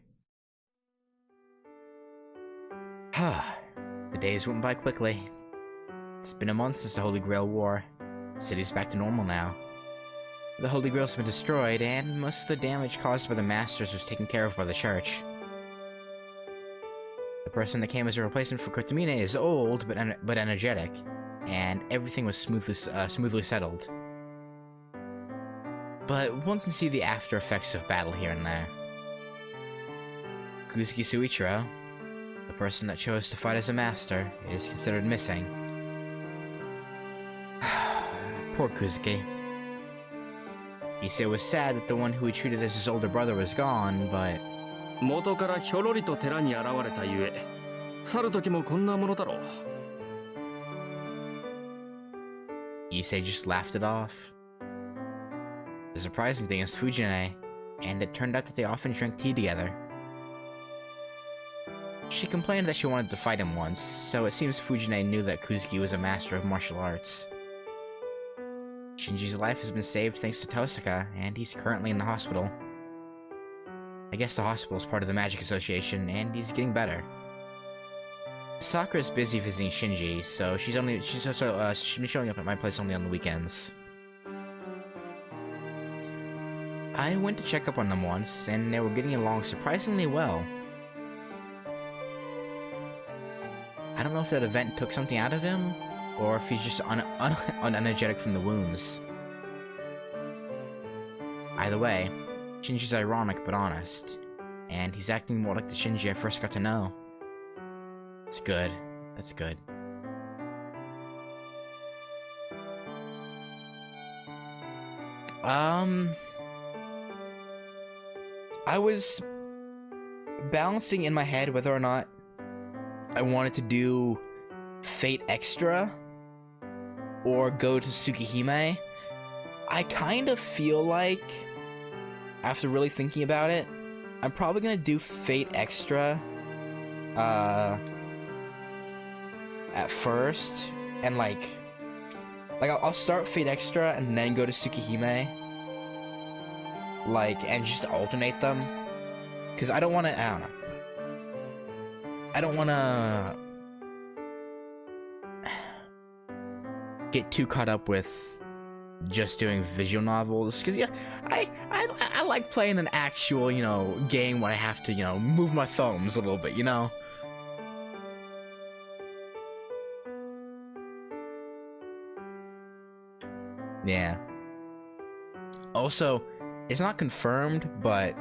The days went by quickly. It's been a month since the Holy Grail War. The city's back to normal now. The Holy Grail's been destroyed, and most of the damage caused by the Masters was taken care of by the Church. The person that came as a replacement for Kotomine is old, but energetic, and everything was smoothly settled. But one can see the after effects of battle here and there. Kuzuki Suichiro, the person that chose to fight as a master, is considered missing. Poor Kuzuki. Issei was sad that the one who he treated as his older brother was gone, but... 元からひょろりと寺に現れたゆえ、去る時もこんなものだろう。Issei just laughed it off. The surprising thing is Fujine, and it turned out that they often drank tea together. She complained that she wanted to fight him once, so it seems Fujine knew that Kuzuki was a master of martial arts. Shinji's life has been saved thanks to Tosaka, and he's currently in the hospital. I guess the hospital is part of the Magic Association, and he's getting better. Sakura's busy visiting Shinji, so she's been showing up at my place only on the weekends. I went to check up on them once, and they were getting along surprisingly well. I don't know if that event took something out of him, or if he's just unenergetic from the wounds. Either way, Shinji's ironic but honest, and he's acting more like the Shinji I first got to know. It's good. That's good. I was balancing in my head whether or not I wanted to do Fate Extra or go to Tsukihime. I kind of feel like, after really thinking about it, I'm probably gonna do Fate Extra at first, and like I'll start Fate Extra and then go to Tsukihime, and just alternate them, because I don't want to get too caught up with just doing visual novels, because yeah, I like playing an actual, game where I have to, move my thumbs a little bit, Yeah. Also, it's not confirmed, but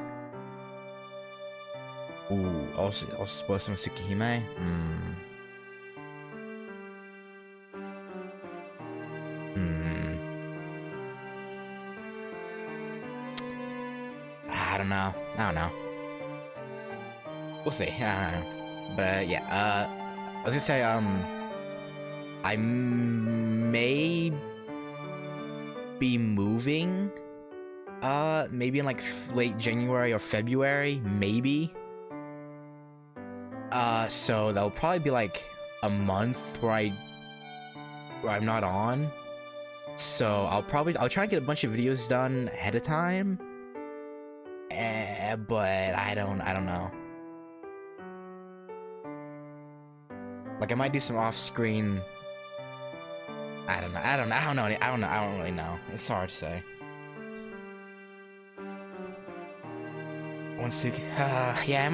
also supposed to be Tsukihime. I don't know. We'll see. But yeah, I was gonna say, I may be moving, maybe in late January or February, maybe. So that'll probably be a month where I'm not on. So I'll try and get a bunch of videos done ahead of time. But I don't know. I might do some off-screen. I don't really know. It's hard to say. One Suki. Yeah, I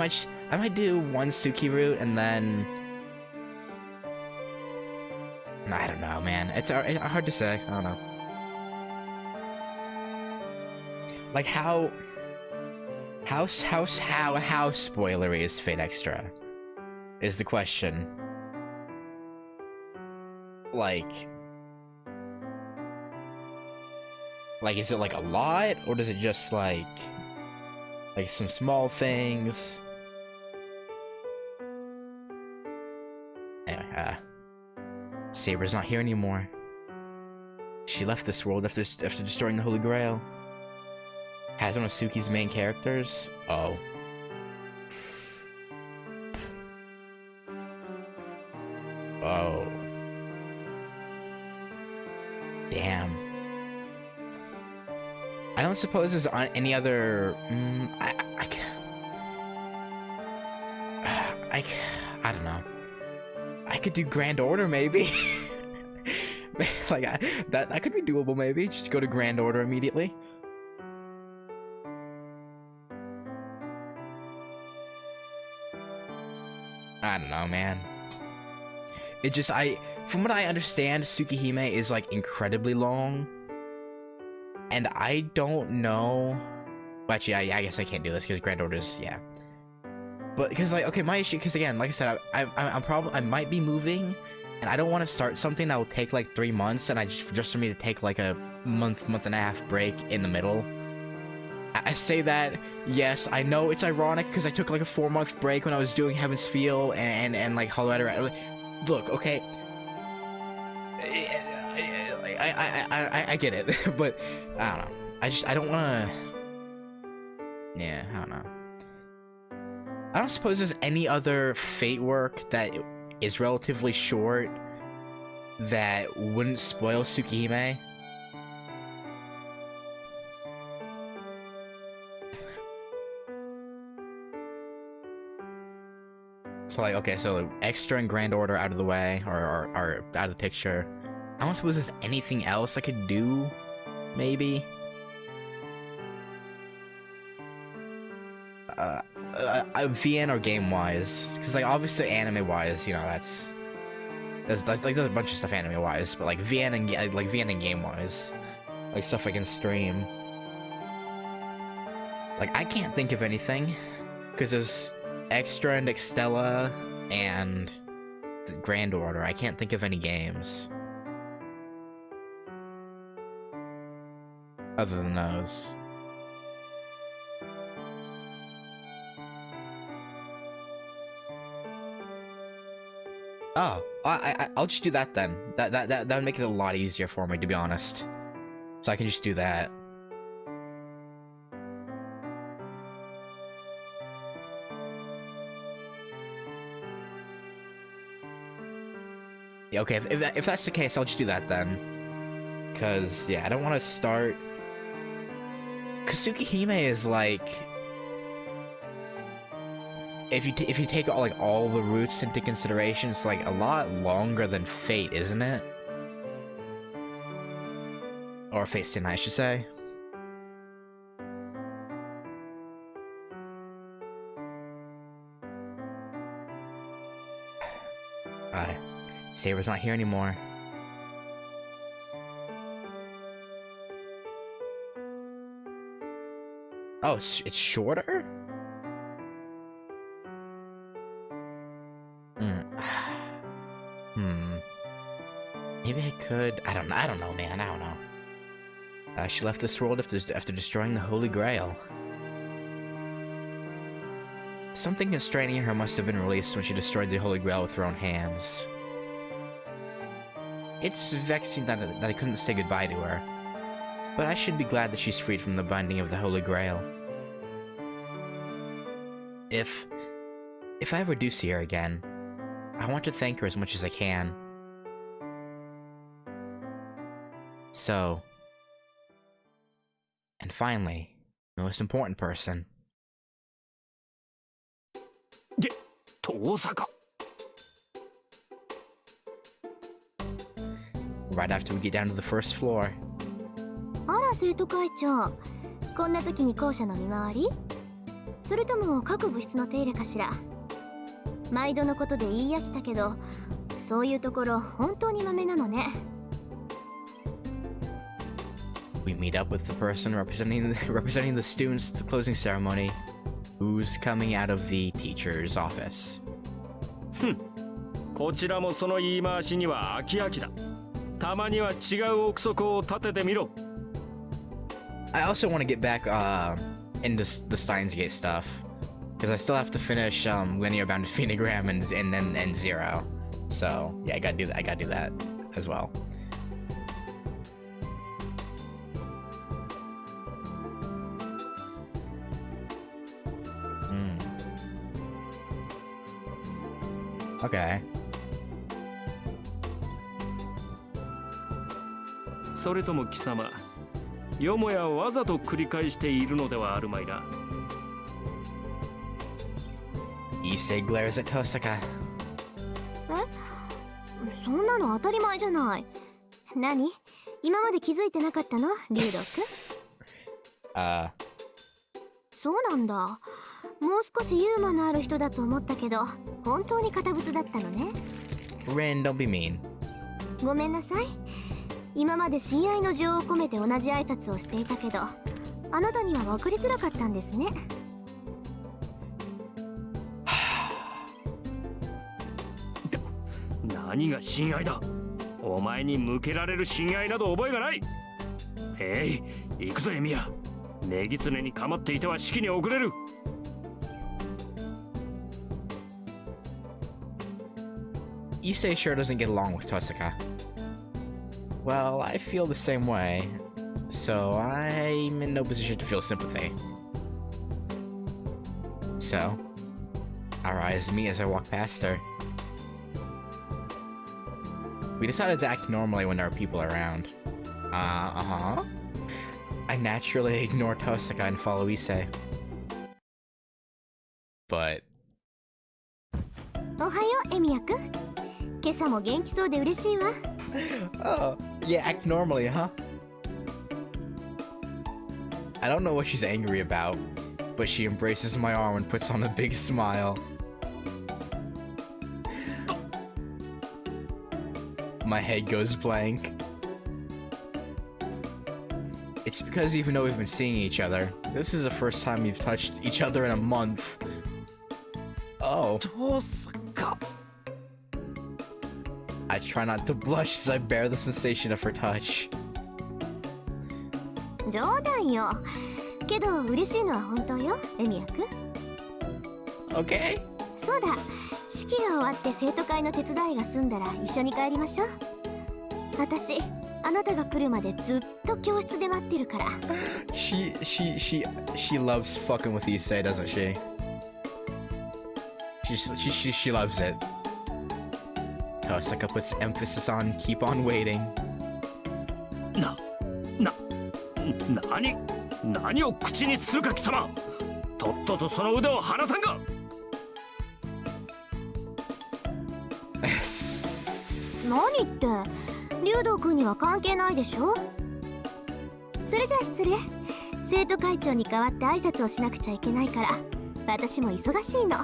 might do one Suki route and then. I don't know, man. It's hard to say. I don't know. How spoilery is Fate Extra? Is the question. Is it a lot, or does it just some small things? Anyway, Saber's not here anymore. She left this world after destroying the Holy Grail. Has one of Suki's main characters? Oh. Oh. Damn. I don't suppose there's any other. I don't know. I could do Grand Order maybe. That could be doable maybe. Just go to Grand Order immediately. I don't know, man. It just from what I understand, Tsukihime is incredibly long. And I don't know. Well, actually, I guess I can't do this because Grand Orders, yeah. But because okay, my issue, because again, like I said, I might be moving, and I don't want to start something that will take 3 months, and just for me to take a month and a half break in the middle. I say that, yes, I know it's ironic because I took a 4-month break when I was doing Heaven's Feel and Hollow Knight. Look, okay. I get it, but I don't know. I don't want to. Yeah, I don't know. I don't suppose there's any other Fate work that is relatively short that wouldn't spoil Tsukihime. So like, okay, so extra and grand order out of the way, or out of the picture. I don't suppose there's anything else I could do, maybe? VN or game-wise, because like obviously anime-wise, you know, there's a bunch of stuff anime-wise, but like VN and game-wise, like stuff I can stream. Like I can't think of anything, because there's Extra and Extella and the Grand Order. I can't think of any games other than those. Oh, I'll just do that then. That would make it a lot easier for me, to be honest. So I can just do that. Yeah, okay, if that's the case, I'll just do that then. Cause yeah, I don't want to start. Cause Tsukihime is like, if you take all the routes into consideration, it's like a lot longer than Fate, isn't it? Or Fate's Tonight, I should say. Saber's not here anymore. Oh, it's shorter? Maybe I could. I don't know, man. I don't know. She left this world after destroying the Holy Grail. Something constraining her must have been released when she destroyed the Holy Grail with her own hands. It's vexing that I couldn't say goodbye to her, but I should be glad that she's freed from the binding of the Holy Grail. If I ever do see her again, I want to thank her as much as I can. So, and finally, the most important person. Right after we get down to the first floor. あら生徒会長、こんな時に校舎の見回り？それとも各部室の手入れかしら？毎度のことで言い飽きたけど、そういうところ本当にマメなのね。We meet up with the person representing the students at the closing ceremony, who's coming out of the teacher's office. こちらもその言い回しには飽き飽きだ。たまには違う憶測を立ててみろ。I also want to get back into the Steins Gate stuff, because I still have to finish Linear Bounded Phenogram and Zero. So yeah, I gotta do that as well. Okay. それとも貴様、よもやわざと繰り返しているのではあるまいな。Issei glares at Tosaka. え？そんなの当たり前じゃない。何？今まで気づいてなかったの？リュウドク？そうなんだ。もう少しユーモアのある人だと思ったけど、本当に堅物だったのね。Rin, don't be mean. ごめんなさい。今まで親愛の情を込めて同じ挨拶をしていたけど、あなたには分かりづらかったんですね。何が親愛だ。お前に向けられる親愛など覚えがない。行くぞエミヤ。ネギツネに構っていては式に遅れる。Issei sure doesn't get along with Tosaka. Well, I feel the same way, so I'm in no position to feel sympathy. So, our eyes meet as I walk past her. We decided to act normally when there are people around. I naturally ignore Tosaka and follow Issei. But エミヤくん。今朝も元気そうで嬉しいわ。Oh, yeah, act normally, huh? I don't know what she's angry about, but she embraces my arm and puts on a big smile. My head goes blank. It's because even though we've been seeing each other, this is the first time we've touched each other in a month. Oh. 父さんか。 I try not to blush as I bear the sensation of her touch. 冗談よ。けど嬉しいのは本当よ、エミヤくん。 Okay? そうだ。式が終わって生徒会の手伝いが済んだら一緒に帰りましょう。私、あなたが来るまでずっと教室で待ってるから。She loves fucking with Issei, doesn't she? She loves it. Tosaka puts emphasis on keep on waiting. 何を口にするか貴様。とっととその腕を離さんか。何って竜道くんには関係ないでしょ。それじゃあ失礼。生徒会長に代わって挨拶をしなくちゃいけないから私も忙しいの。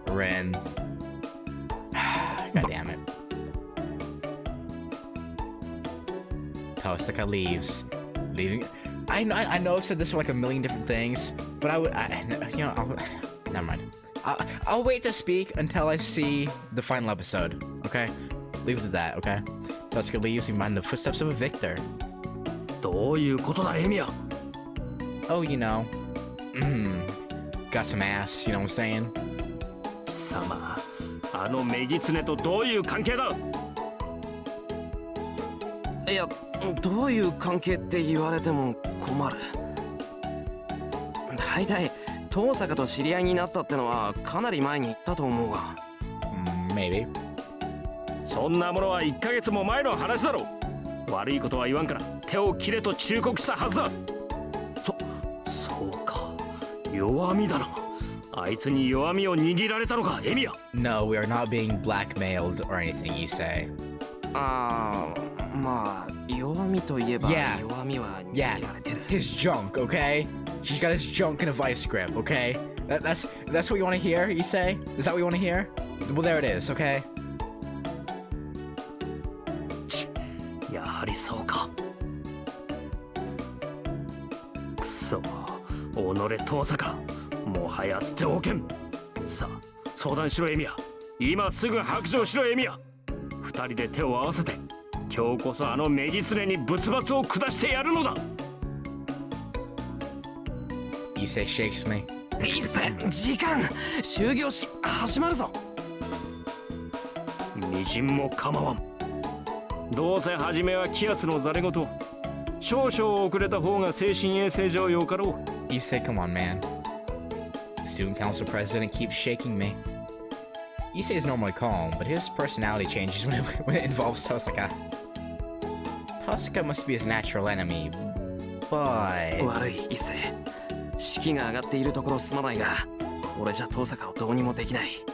Ren. God damn it. Tosaka leaves. Leaving. I know I've said this for like a million different things, but never mind. I'll wait to speak until I see the final episode. Okay, leave it at that. Okay. Tosaka leaves, leaving behind the footsteps of a victor. どういうことだエミヤ。 Oh, you know, got some ass. You know what I'm saying? 貴様、あのメギツネとどういう関係だ。いや、どういう関係って言われても困る。大体遠坂と知り合いになったってのはかなり前に言ったと思うが。Maybe. そんなものは1ヶ月も前の話だろう。悪いことは言わんから手を切れと忠告したはずだ。そうか、弱みだな。あいつに弱みを握られたのか、エミヤ。 No, we are not being blackmailed or anything, you say. ああ、まあ弱みといえば Yeah. 弱みは握 Yeah, られてる。 his junk, okay? She's got his junk in a vice grip, okay? That's what you want to hear, you say? Is that what you want to hear? Well, there it is, okay? やはりそうか。くそ、己遠さか。もはや捨ておけん。さあ、相談しろエミヤ。今すぐ白状しろエミヤ。二人で手を合わせて、今日こそあのメギツネに仏罰を下してやるのだ。Issei shakes me. いいっす、時間。終業式始まるぞ。みじんも構わん。どうせ初めは気圧のざれ言。少々遅れた方が精神衛生上よかろう。Issei, come on, man. The student council president keeps shaking me. Issei is normally calm, but his personality changes when it involves Tosaka. Tosaka must be his natural enemy, but... 悪い一世。士気が上がっているところすまないが、俺じゃ遠坂をどうにもできない。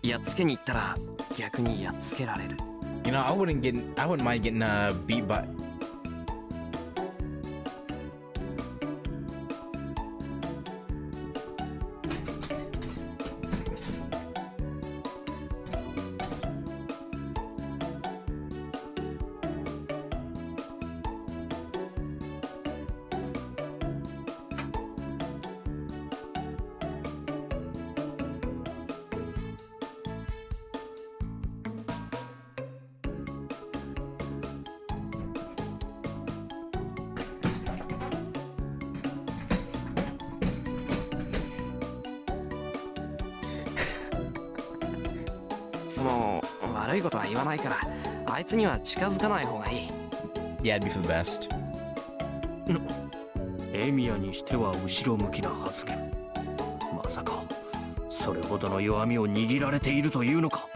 やっつけに行ったら逆にやっつけられる。You know, I wouldn't mind getting beat by...もう悪いことは言わないから、あいつには近づかない方がいい。Yeah, it'd be for the best. エミヤにしては後ろ向きな発言。まさかそれほどの弱みを握られているというのか。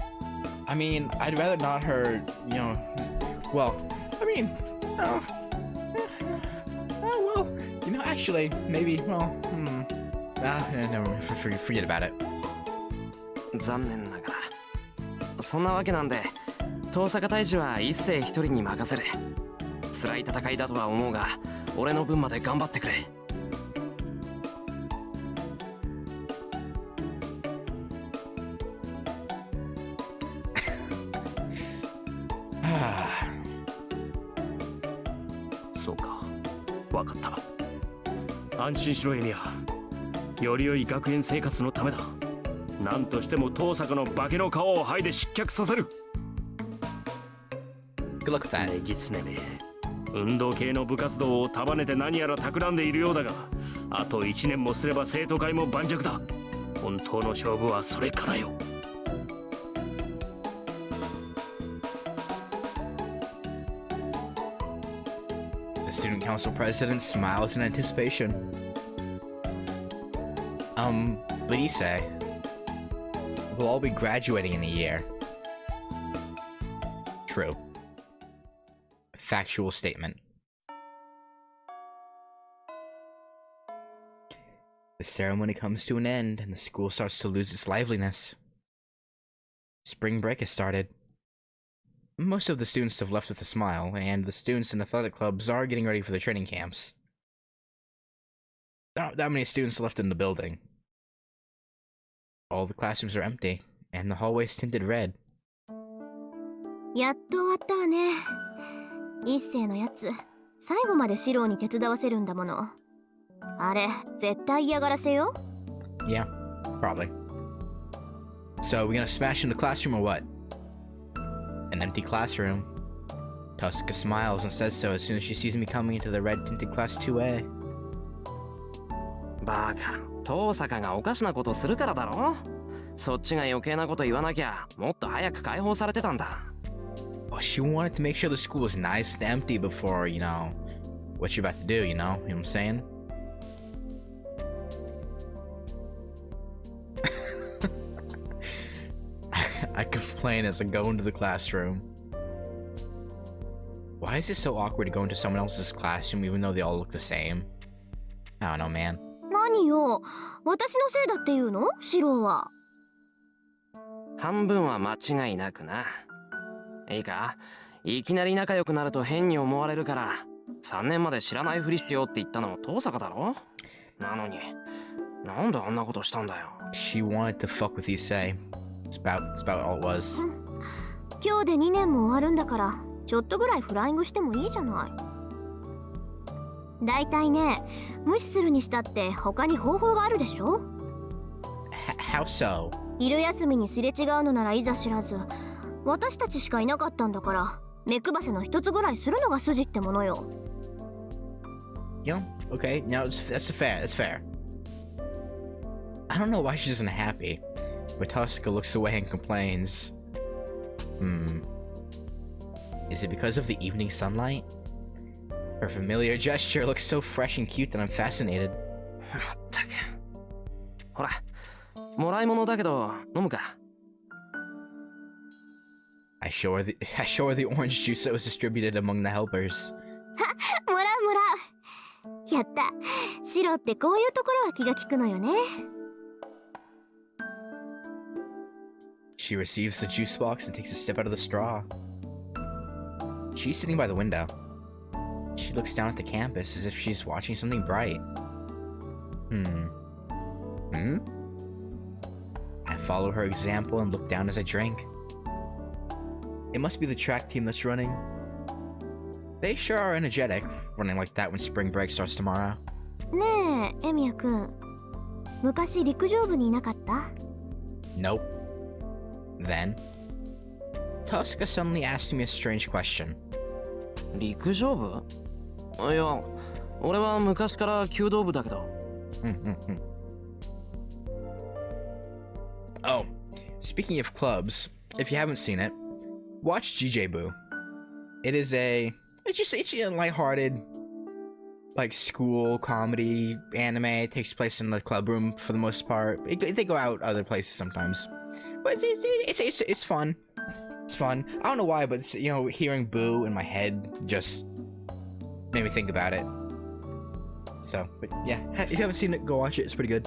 I mean, I'd rather not her, you know... Well, I mean... well, you know, actually, maybe, well, never, forget about it. 残念ながらそんなわけなんで遠坂大治は一世一人に任せる。辛い戦いだとは思うが俺の分まで頑張ってくれ。そうか、わかった。安心しろエミヤ。より良い学園生活のためだ。何としても遠坂の化けの皮を剥いで失脚させる。 Good luck with that. ネギツネめ、運動系の部活動を束ねて何やら企んでいるようだが、あと1年もすれば生徒会も盤石だ。本当の勝負はそれからよ。The student council president smiles in anticipation. Blise, we'll all be graduating in a year. True. Factual statement. The ceremony comes to an end and the school starts to lose its liveliness. Spring break has started. Most of the students have left with a smile, and the students in athletic clubs are getting ready for their training camps. There aren't that many students left in the building. All the classrooms are empty, and the hallways tinted red. やっと終わったわね。一世のやつ、最後まで四郎に手伝わせるんだもの。あれ、絶対嫌がらせよ。Yeah, probably. So, we gonna smash in the classroom or what? An empty classroom. Tosca smiles and says so as soon as she sees me coming into the red-tinted class 2A. バカ、遠坂がおかしなことするからだろ。そっちが余計なこと言わなきゃもっと早く解放されてたんだ。Well, she wanted to make sure the school was nice and empty before, what you're about to do, you know what I'm saying? I complain as I go into the classroom. Why is it so awkward to go into someone else's classroom even though they all look the same? I don't know, man. 何よ、私のせいだっていうの？四郎は。半分は間違いなくな。いいか、いきなり仲良くなると変に思われるから3年まで知らないふりしようって言ったの遠坂だろ。なのになんであんなことしたんだよ。 She wanted to fuck with Issei. It's about all it was. 今日で2年も終わるんだからちょっとぐらいフライングしてもいいじゃない。だいたいね、無視するにしたって他に方法があるでしょ。 How so? 昼休みにすれ違うのならいざ知らず、私たちしかいなかったんだから目配せの一つぐらいするのが筋ってものよ。 Yeah, okay, no, that's fair. I don't know why she isn't happy, but Tosca looks away and complains. Is it because of the evening sunlight? Her familiar gesture looks so fresh and cute that I'm fascinated. まったく。ほら、もらい物だけど飲むか。I show her the orange juice that was distributed among the helpers. もらう。やった。シロってこういうところは気が利くのよね。She receives the juice box and takes a step out of the straw. She's sitting by the window. She looks down at the campus as if she's watching something bright. I follow her example and look down as I drink. It must be the track team that's running. They sure are energetic, running like that when spring break starts tomorrow. ねえ、エミヤくん。昔陸上部にいなかった？ Nope. Then, Tosca suddenly asked me a strange question. 陸上部？いや、俺は昔から弓道部だけど。Oh, speaking of clubs, if you haven't seen it, watch GJ Boo. It's a lighthearted, like school comedy anime. It takes place in the club room for the most part. They go out other places sometimes, but it's fun. It's fun. I don't know why, but hearing Boo in my head just made me think about it. So, but yeah, if you haven't seen it, go watch it. It's pretty good.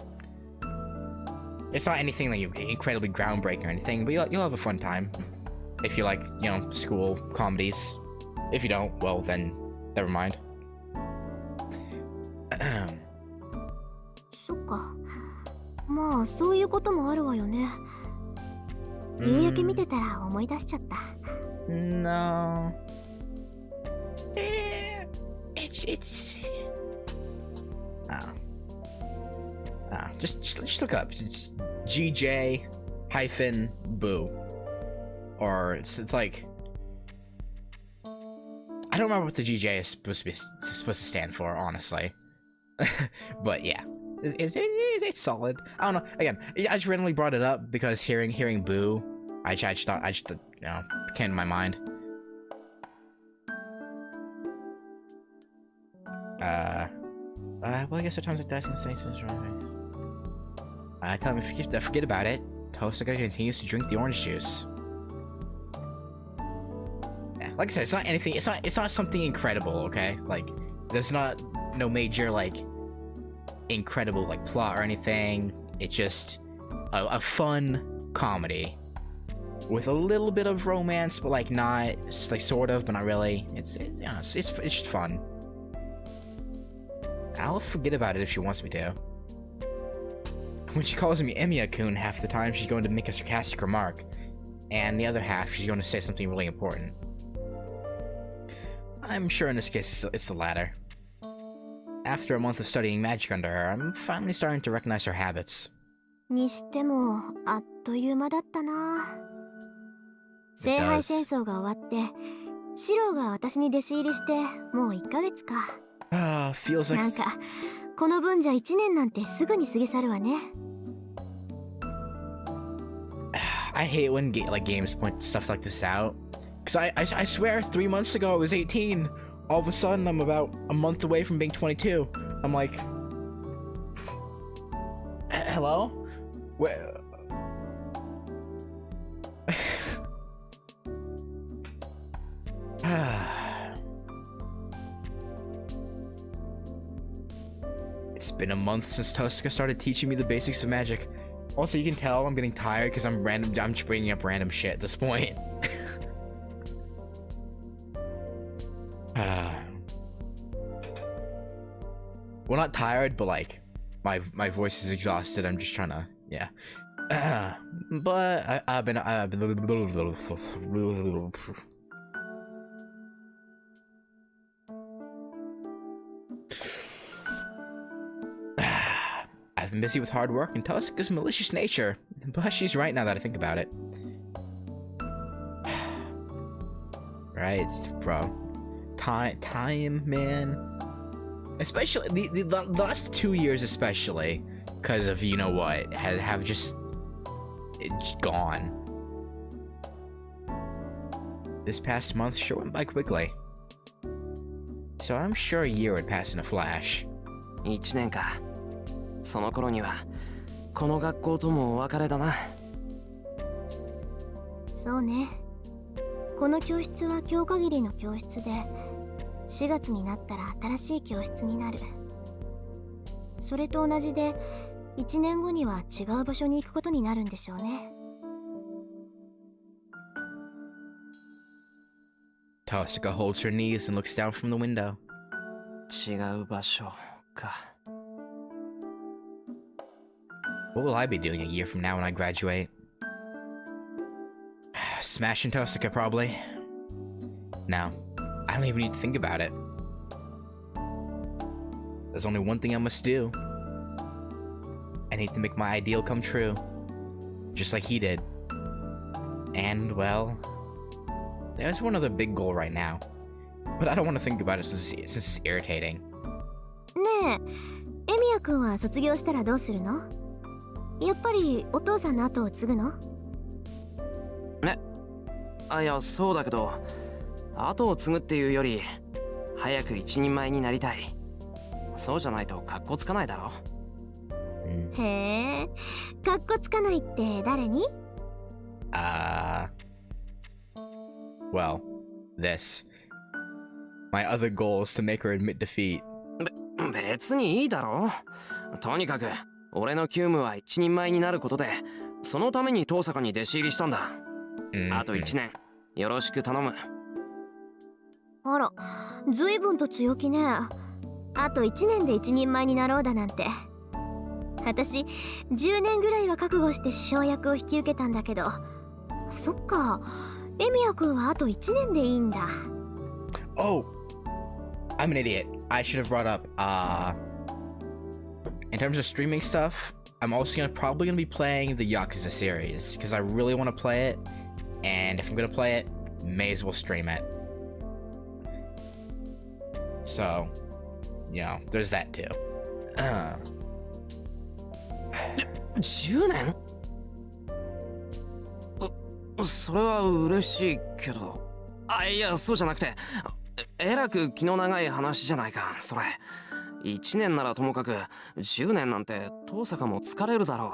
it's not anything like incredibly groundbreaking or anything, but you'll have a fun time if you like, you know, school comedies. If you don't, well then, never mind. そっか。まあそういうこともあるわよね。夕焼け見てたら思い出しちゃった。No. It's just look up GJ hyphen boo, or it's like I don't remember what the GJ is supposed to stand for, honestly. But yeah, it's solid. I don't know. Again, I just randomly brought it up because hearing boo, I just thought you know, came to my mind. Well, I guess sometimes like that since tell him forget about it. Tosaka continues to drink the orange juice. Yeah, like I said, it's not anything. It's not something incredible. Okay, like there's no major like incredible like plot or anything. It's just a fun comedy with a little bit of romance, but like not like sort of, but not really. It's just fun. I'll forget about it if she wants me to. When she calls me Emiya-kun, half the time she's going to make a sarcastic remark, and the other half she's going to say something really important. I'm sure in this case it's the latter. After a month of studying magic under her, I'm finally starting to recognize her habits. にしてもあっという間だったな。聖杯戦争が終わって、シロが私に弟子入りしてもう1ヶ月か。Feels like なんかこの分じゃ1年なんてすぐに過ぎ去るわね。I hate when games point stuff like this out, because I swear 3 months ago I was 18. All of a sudden I'm about a month away from being 22. I'm like, hello? Where? It's been a month since Tosaka started teaching me the basics of magic. Also, you can tell I'm getting tired because I'm just bringing up random shit at this point. Well, not tired, but like my voice is exhausted. I'm just trying to, yeah. But I've been I've been busy with hard work and Tosaka's malicious nature, but she's right now that I think about it. Right, bro. Time, man. Especially the last 2 years, especially because of, you know what, have just it's gone. This past month sure went by quickly. So I'm sure a year would pass in a flash. 1年か。その頃にはこの学校ともお別れだな。そうね。この教室は今日限りの教室で、4月になったら新しい教室になる。それと同じで、1年後には違う場所に行くことになるんでしょうね。Tosaka holds her knees and looks down from the window. 違う場所か。What will I be doing a year from now when I graduate? Smashing Tosaka, probably. Now, I don't even need to think about it. There's only one thing I must do. I need to make my ideal come true. Just like he did. And, well, there's one other big goal right now. But I don't want to think about it since it's irritating. ねえ、エミヤ君は卒業したらどうするの？やっぱりお父さんの後を継ぐの？いや、そうだけど、後を継ぐっていうより早く一人前になりたい。そうじゃないとカッコつかないだろ。へえ、カッコつかないって誰に？ Well, this. My other goal is to make her admit defeat. 別にいいだろ。とにかく俺の急務は一人前になることで、そのために遠坂に弟子入りしたんだ。あと1年よろしく頼む。あら、随分と強気ね。あと1年で一人前になろうだなんて。私10年ぐらいは覚悟して師匠役を引き受けたんだけど、そっか、エミヤ君はあと1年でいいんだ。Oh, I'm an idiot. I should have brought up, in terms of streaming stuff, I'm also probably gonna be playing the Yakuza series, because I really want to play it, and if I'm gonna play it, may as well stream it. So, you know, there's that too. 10年？それは嬉しいけど。いや、そうじゃなくて、えらく気の長い話じゃないか、それ。1年ならともかく、10年なんて遠坂も疲れるだろ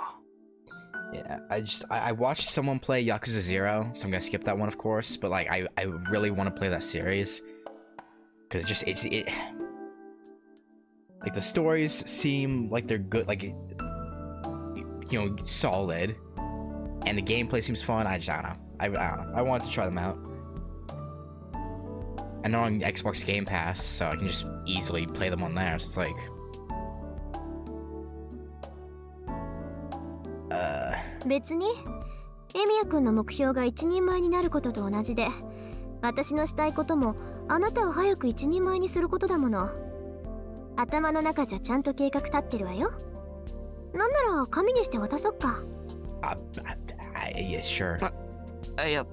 う。Yeah, I watched someone play Yakuza 0, so I'm gonna skip that one, of course. But like, I really want to play that series because it like the stories seem like they're good, like you know, solid, and the gameplay seems fun. I don't know. I don't know. I wanted to try them out. I know on Xbox Game Pass, so I can just easily play them on there. So it's like, 別にエミヤ君の目標が一人前になることと同じで、私のしたいこともあなたを早く一人前にすることだもの。頭の中じゃちゃんと計画立ってるわよ。なんなら紙にして渡そっか。yeah, sure. いや、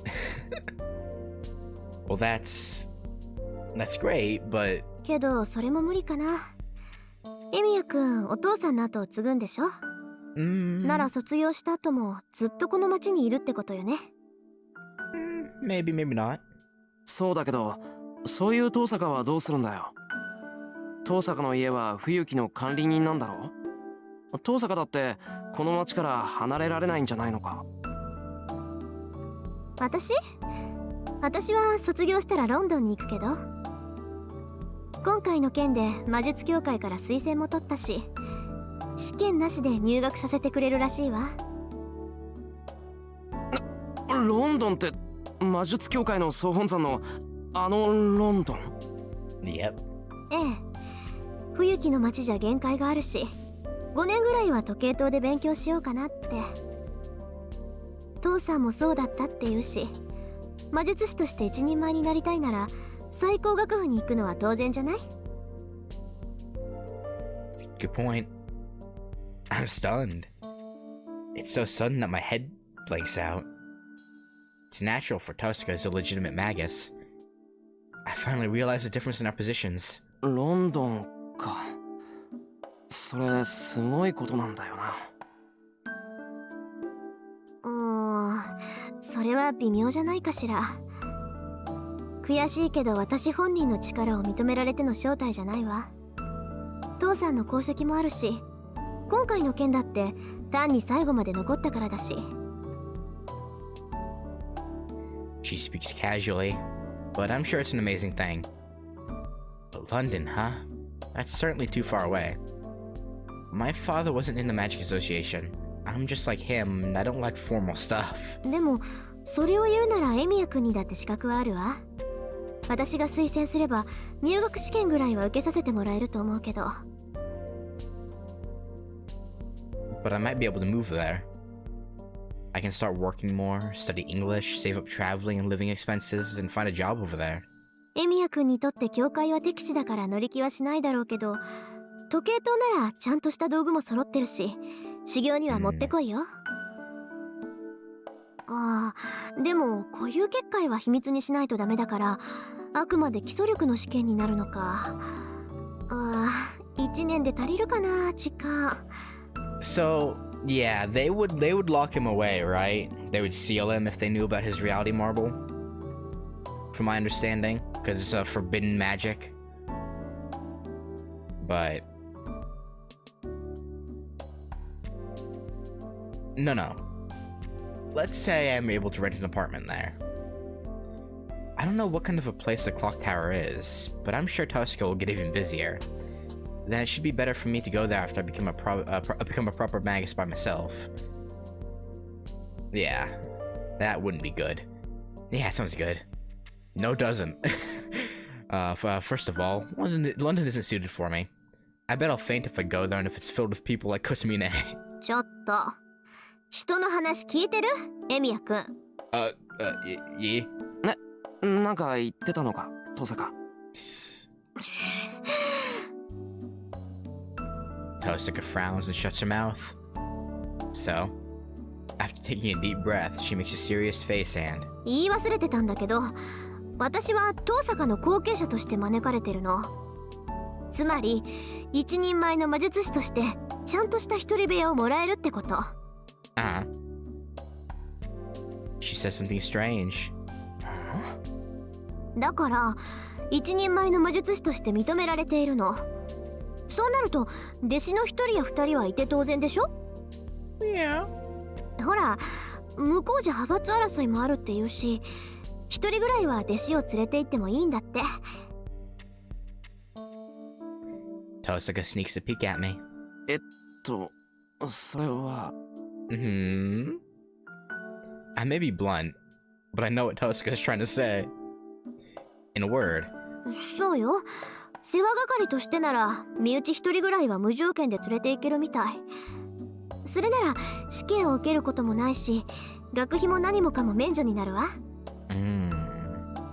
well, that's great, but けどそれも無理かな。エミヤ君、お父さんの後を継ぐんでしょ。なら卒業した後もずっとこの町にいるってことよね。maybe not. そうだけど、そういう遠坂はどうするんだよ。遠坂の家は冬木の管理人なんだろう。遠坂だってこの町から離れられないんじゃないのか。私は卒業したらロンドンに行くけど、今回の件で魔術協会から推薦も取ったし、試験なしで入学させてくれるらしいわ。ロンドンって魔術協会の総本山のロンドン？ Yep. ええ、冬木の町じゃ限界があるし、5年ぐらいは時計塔で勉強しようかなって。父さんもそうだったって言うし、魔術師として一人前になりたいなら最高学府に行くのは当然じゃない？ Good point. I'm stunned. It's so sudden that my head blanks out. It's natural for Tuska as a legitimate magus. I finally realized the difference in our positions. ロンドンか。それすごいことなんだよな。それは微妙じゃないかしら。悔しいけど私本人の力を認められての招待じゃないわ。父さんの功績もあるし、今回の件だって単に最後まで残ったからだし。She speaks casually, but I'm sure it's an amazing thing. But London, huh? That's certainly too far away. My father wasn't in the Magic Association. I'm just like him, and I don't like formal stuff. でもそれを言うならエミヤ君にだって資格はあるわ。私が推薦すれば入学試験ぐらいは受けさせてもらえると思うけど。But I might be able to move there. I can start working more, study English, save up traveling and living expenses, and find a job over there. エミヤ君にとって教会は敵地だから乗り気はしないだろうけど、時計塔ならちゃんとした道具も揃ってるし、修行にはもってこいよ。でも固有結界は秘密にしないとダメだから、あくまで基礎力の試験になるのか。1年で足りるかな、時間。So, yeah, they would lock him away, right? They would seal him if they knew about his reality marble. From my understanding, because it's a forbidden magic. But no. Let's say I'm able to rent an apartment there. I don't know what kind of a place the clock tower is, but I'm sure Tuska will get even busier. then it should be better for me to go there after I become a proper magus by myself. Yeah, that wouldn't be good. Yeah, sounds good. No, doesn't. First of all, London isn't suited for me. I bet I'll faint if I go there and if it's filled with people like Kutamine. ちょっと人の話聞いてるエミヤくん。Ye? なんか言ってたのか、登坂。Tosaka frowns and shuts her mouth. So, after taking a deep breath, she makes a serious face and... 言い忘れてたんだけど、私は遠坂の後継者として招かれてるの。つまり一人前の魔術師としてちゃんとした一人部屋をもらえるってこと。She says something strange. だから一人前の魔術師として認められているの。そうなると弟子の一人や二人はいて当然でしょ。 Yeah. ほら向こうじゃ派閥争いもあるっていうし、一人ぐらいは弟子を連れて行ってもいいんだって。 Tosaka sneaks a peek at me. それは。I may be blunt, but I know what Tosaka is trying to say. In a word. そうよ。世話係としてなら身内一人ぐらいは無条件で連れて行けるみたい。それなら試験を受けることもないし、学費も何もかも免除になるわ。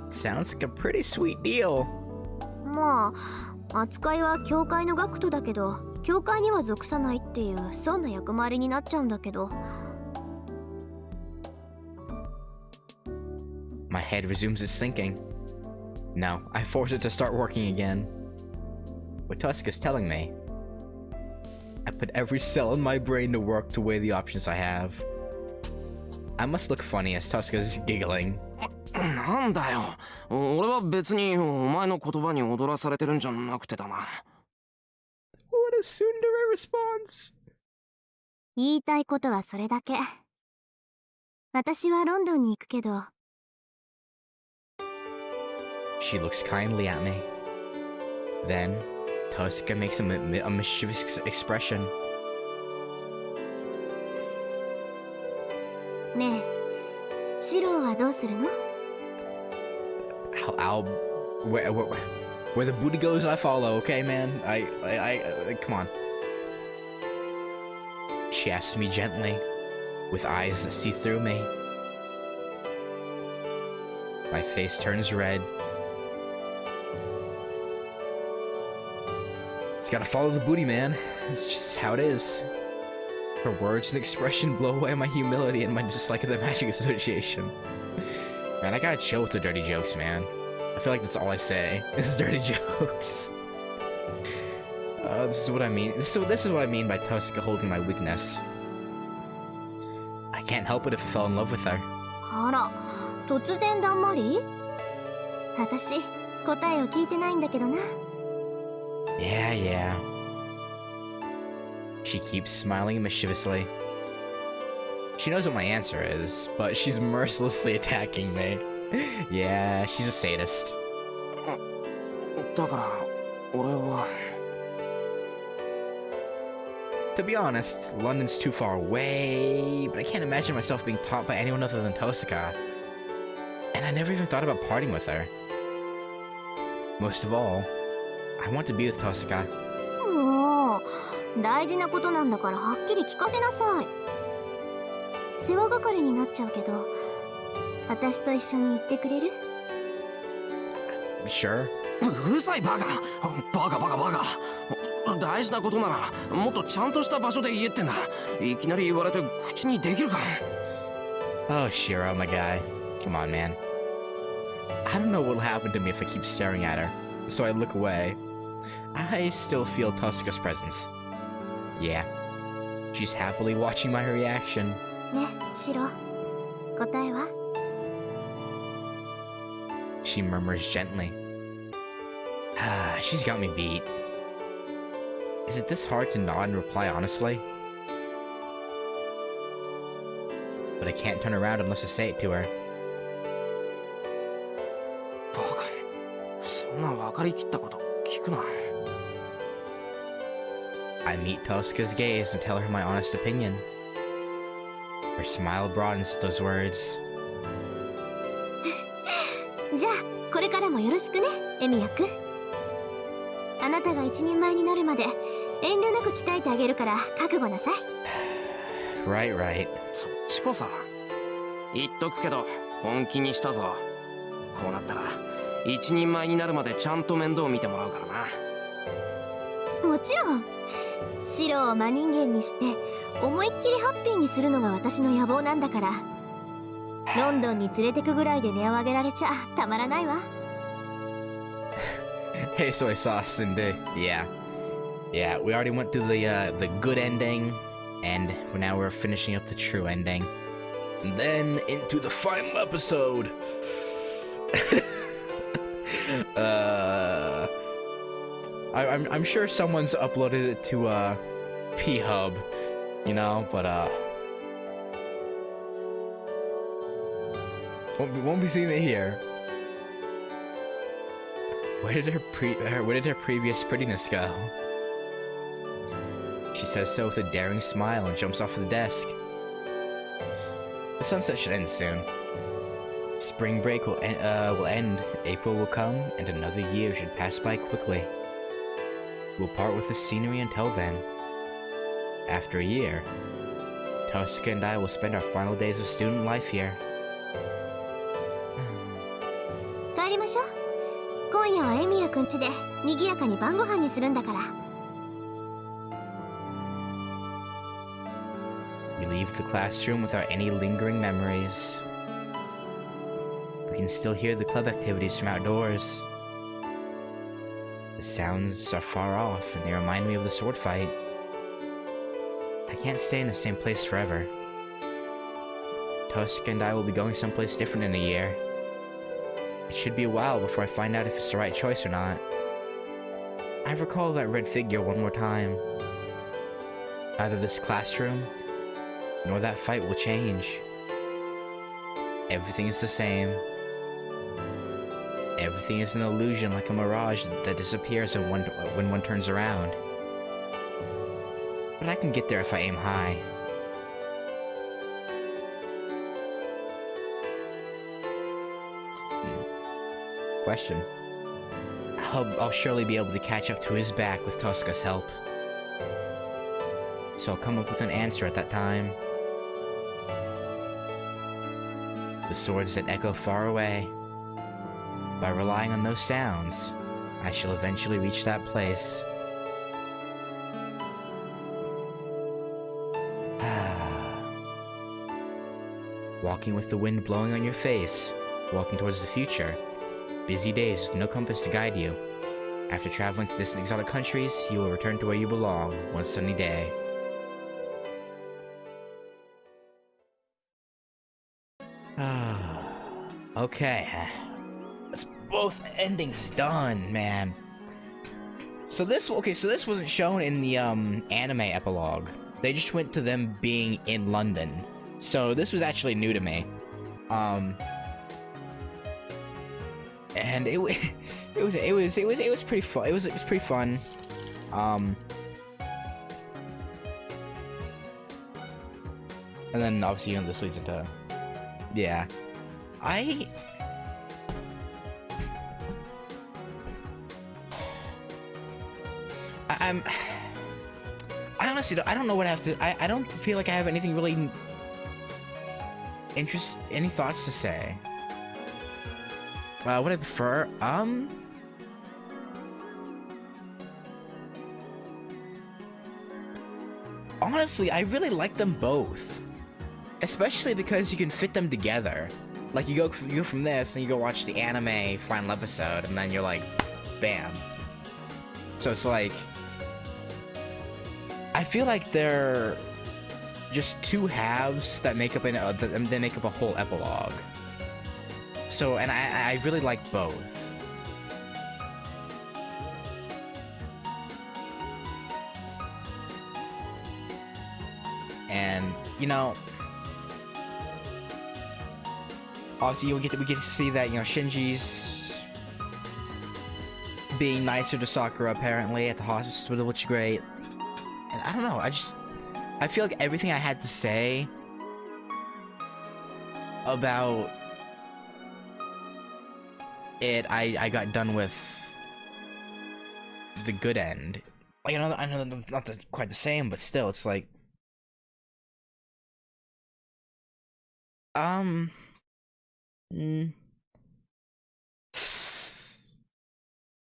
Sounds like a pretty sweet deal. まあ扱いは教会の学徒だけど、教会には属さないっていうそんな役回りになっちゃうんだけど。My head resumes its thinking. No, I force it to start working again. What Tosaka's telling me. I put every cell in my brain to work to weigh the options I have. I must look funny as Tosaka is giggling. なんだよ。俺は別にお前の言葉に踊らされてるんじゃなくてだな。What a tsundere response. 言いたいことはそれだけ。私はロンドンに行くけど。She looks kindly at me. Then, Tosaka makes a mischievous expression. ねえ、シローはどうするの？ Where the booty goes, I follow. Okay, man. I come on. She asks me gently, with eyes that see through me. My face turns red. It's gotta follow the booty, man. It's just how it is. Her words and expression blow away my humility and my dislike of the Magic Association. Man, I gotta chill with the dirty jokes, man. I feel like that's all I say is dirty jokes. This is what I mean. This is what I mean by Tosaka holding my weakness. I can't help it if I fell in love with her. あら、突然だんまり？私、答えを聞いてないんだけどな。Yeah. She keeps smiling mischievously. She knows what my answer is, but she's mercilessly attacking me. Yeah, she's a sadist. だから俺は。To be honest, London's too far away, but I can't imagine myself being taught by anyone other than Tosaka. And I never even thought about parting with her. Most of all, I want to be with Tosaka. もう、大事なことなんだからはっきり聞かせなさい。世話係になっちゃうけど、私と一緒に行ってくれる？ Sure. うるさいバカ。バカ。大事なことならもっとちゃんとした場所で言えってんだ。いきなり言われて口にできるか。 Oh, Shiro, my guy. Come on, man. I don't know what'll happen to me if I keep staring at her, so I look away. I still feel Tosaka's presence. Yeah. She's happily watching my reaction. ね、シロ。答えは？ She murmurs gently. She's got me beat. Is it this hard to nod and reply honestly? But I can't turn around unless I say it to her. バカ。そんな分かりきったこと聞くな。I meet Tosca's gaze and tell her my honest opinion. Her smile broadens at those words. じゃあこれからもよろしくね、エミヤくん。あなたが一人前になるまで遠慮なく鍛えてあげるから覚悟なさい。Right, right. そっちこそ。言っとくけど本気にしたぞ。こうなったら一人前になるまでちゃんと面倒見てもらうからな。もちろん。シロを真人間にして思いっきりハッピーにするのが私の野望なんだから。ロンドンに連れてくぐらいで値を上げられちゃたまらないわ。Hey, soy sauce, and yeah, we already went through the good ending, and now we're finishing up the true ending, and then into the final episode. I'm sure someone's uploaded it to P-Hub, you know, but won't be seeing it here. Where did her previous prettiness go? She says so with a daring smile and jumps off the desk. The sunset should end soon. Spring break will end, April will come, and another year should pass by quickly. We'll part with the scenery until then. After a year, Tosca and I will spend our final days of student life here. 帰りましょう。今夜はエミヤくん家で賑やかに晩ご飯にするんだから。We leave the classroom without any lingering memories. We can still hear the club activities from outdoors. The sounds are far off, and they remind me of the sword fight. I can't stay in the same place forever. Tosca and I will be going someplace different in a year. It should be a while before I find out if it's the right choice or not. I recall that red figure one more time. Neither this classroom, nor that fight will change. Everything is the same. Everything is an illusion, like a mirage that disappears when one turns around. But I can get there if I aim high. Question. I'll surely be able to catch up to his back with Tosca's help. So I'll come up with an answer at that time. The swords that echo far away. By relying on those sounds, I shall eventually reach that place. Walking with the wind blowing on your face, walking towards the future. Busy days with no compass to guide you. After traveling to distant exotic countries, you will return to where you belong one sunny day. Okay. That's both endings done, man. So this wasn't shown in the anime epilogue. They just went to them being in London. So this was actually new to me. And it was pretty fun. It was pretty fun. And then obviously, you know, this leads into, yeah. I honestly don't know what I have to. I don't feel like I have anything really any thoughts to say. What I prefer, honestly, I really like them both, especially because you can fit them together. Like you go from this and you go watch the anime final episode, and then you're like, bam. So it's like, I feel like they're just two halves that make up a whole epilogue. So, and I really like both. And, you know, obviously we get to see that, you know, Shinji's being nicer to Sakura apparently at the hospital, which is great. And I don't know, I feel like everything I had to say about it, I got done with the good end. Like, I know that's not quite the same, but still, it's like,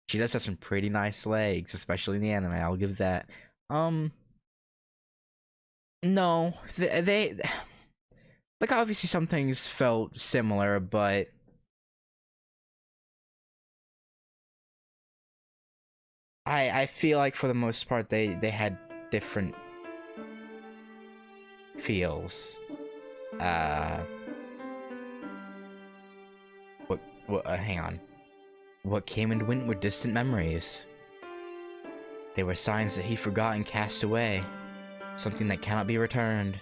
she does have some pretty nice legs, especially in the anime. I'll give that. No, they like, obviously some things felt similar, but I feel like for the most part they had different feels. Hang on. What came and went were distant memories. They were signs that he forgot and cast away, something that cannot be returned.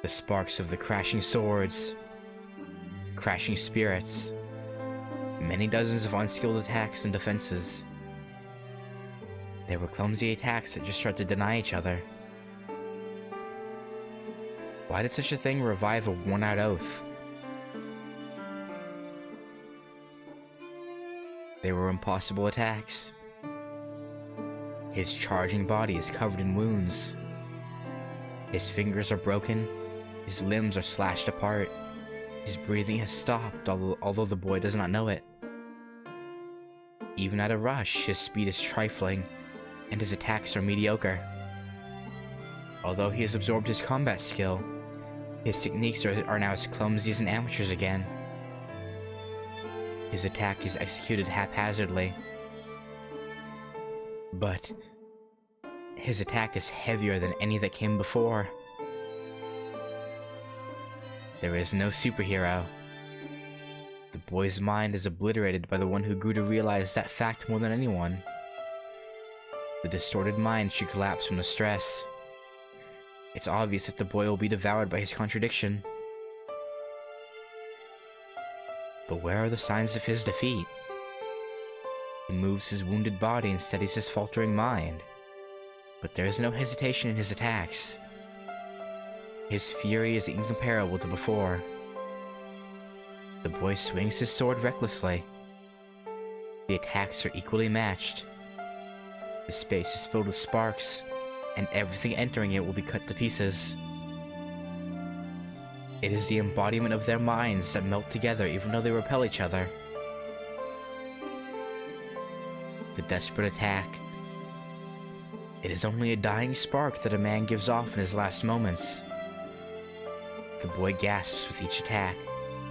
The sparks of the crashing swords, crashing spirits, many dozens of unskilled attacks and defenses. They were clumsy attacks that just tried to deny each other. Why did such a thing revive a worn-out oath? They were impossible attacks. His charging body is covered in wounds. His fingers are broken. His limbs are slashed apart. His breathing has stopped, although the boy does not know it. Even at a rush, his speed is trifling, and his attacks are mediocre. Although he has absorbed his combat skill, his techniques are now as clumsy as an amateur's again. His attack is executed haphazardly, but his attack is heavier than any that came before. There is no superhero. The boy's mind is obliterated by the one who grew to realize that fact more than anyone. The distorted mind should collapse from the stress. It's obvious that the boy will be devoured by his contradiction. But where are the signs of his defeat? He moves his wounded body and steadies his faltering mind. But there is no hesitation in his attacks. His fury is incomparable to before. The boy swings his sword recklessly. The attacks are equally matched. The space is filled with sparks, and everything entering it will be cut to pieces. It is the embodiment of their minds that melt together even though they repel each other. The desperate attack. It is only a dying spark that a man gives off in his last moments. The boy gasps with each attack,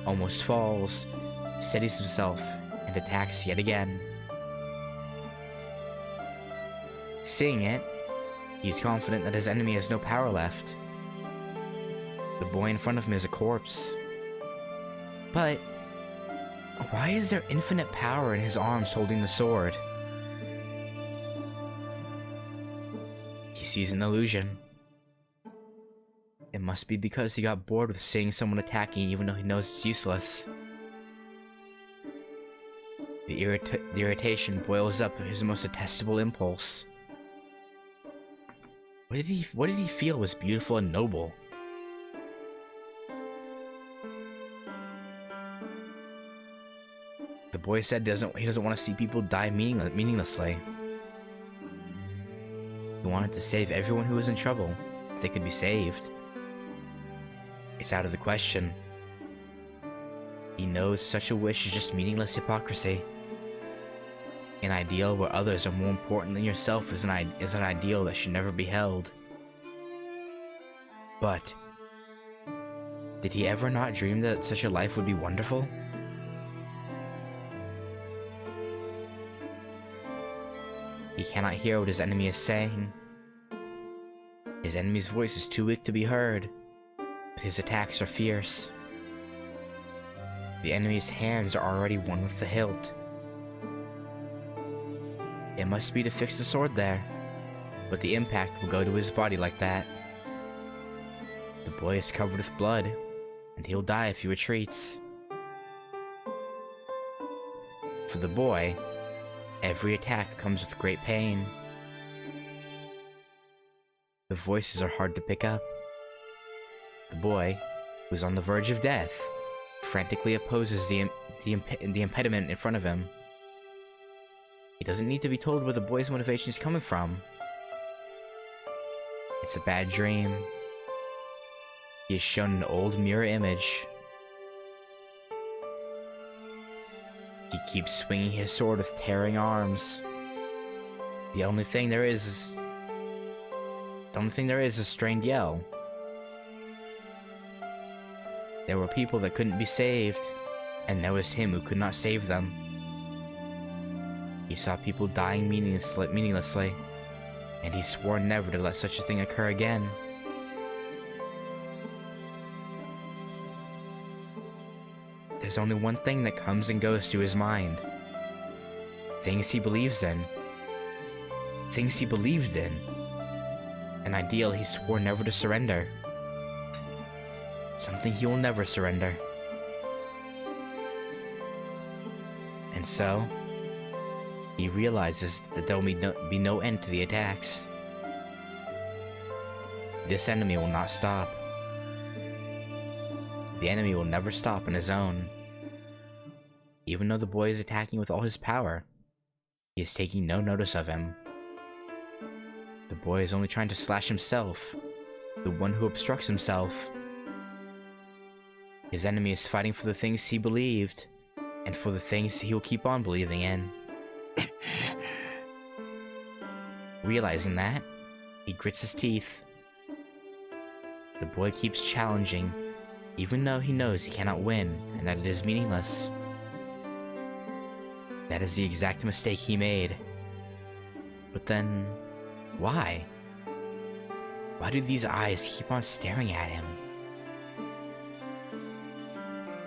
almost falls, steadies himself, and attacks yet again. Seeing it, he is confident that his enemy has no power left. The boy in front of him is a corpse. But why is there infinite power in his arms holding the sword? He sees an illusion. It must be because he got bored with seeing someone attacking even though he knows it's useless. The irritation boils up his most detestable impulse. What did he feel was beautiful and noble? The boy said he doesn't want to see people die meaninglessly. He wanted to save everyone who was in trouble, if they could be saved. It's out of the question. He knows such a wish is just meaningless hypocrisy. An ideal where others are more important than yourself is an ideal that should never be held. But did he ever not dream that such a life would be wonderful? He cannot hear what his enemy is saying. His enemy's voice is too weak to be heard, but his attacks are fierce. The enemy's hands are already one with the hilt. It must be to fix the sword there, but the impact will go to his body like that. The boy is covered with blood, and he'll die if he retreats. For the boy, every attack comes with great pain. The voices are hard to pick up. The boy, who's on the verge of death, frantically opposes the impediment in front of him. He doesn't need to be told where the boy's motivation is coming from. It's a bad dream. He is shown an old mirror image. He keeps swinging his sword with tearing arms. The only thing there is a strained yell. There were people that couldn't be saved, and there was him who could not save them. He saw people dying meaninglessly, and he swore never to let such a thing occur again. There's only one thing that comes and goes to his mind. Things he believes in. Things he believed in. An ideal he swore never to surrender. Something he will never surrender. And so, he realizes that there will be no end to the attacks. This enemy will not stop. The enemy will never stop on his own. Even though the boy is attacking with all his power, he is taking no notice of him. The boy is only trying to slash himself, the one who obstructs himself. His enemy is fighting for the things he believed, and for the things he will keep on believing in. Realizing that, he grits his teeth. The boy keeps challenging, even though he knows he cannot win and that it is meaningless. That is the exact mistake he made. But then, why? Why do these eyes keep on staring at him?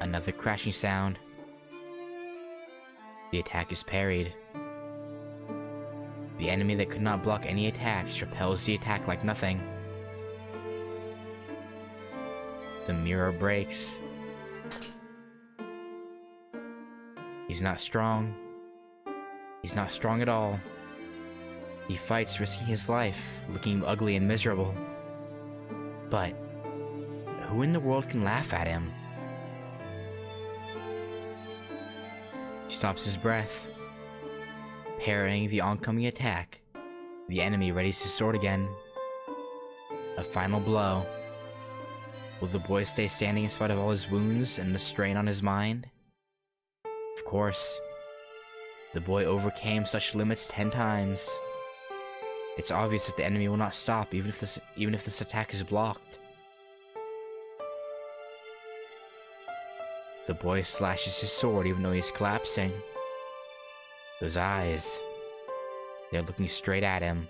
Another crashing sound. The attack is parried. The enemy that could not block any attacks repels the attack like nothing. The mirror breaks. He's not strong. He's not strong at all. He fights, risking his life, looking ugly and miserable. But who in the world can laugh at him? He stops his breath, parrying the oncoming attack. The enemy readies his sword again. A final blow. Will the boy stay standing in spite of all his wounds and the strain on his mind? Of course. The boy overcame such limits 10 times. It's obvious that the enemy will not stop even if this attack is blocked. The boy slashes his sword even though he's collapsing. Those eyes, they're looking straight at him.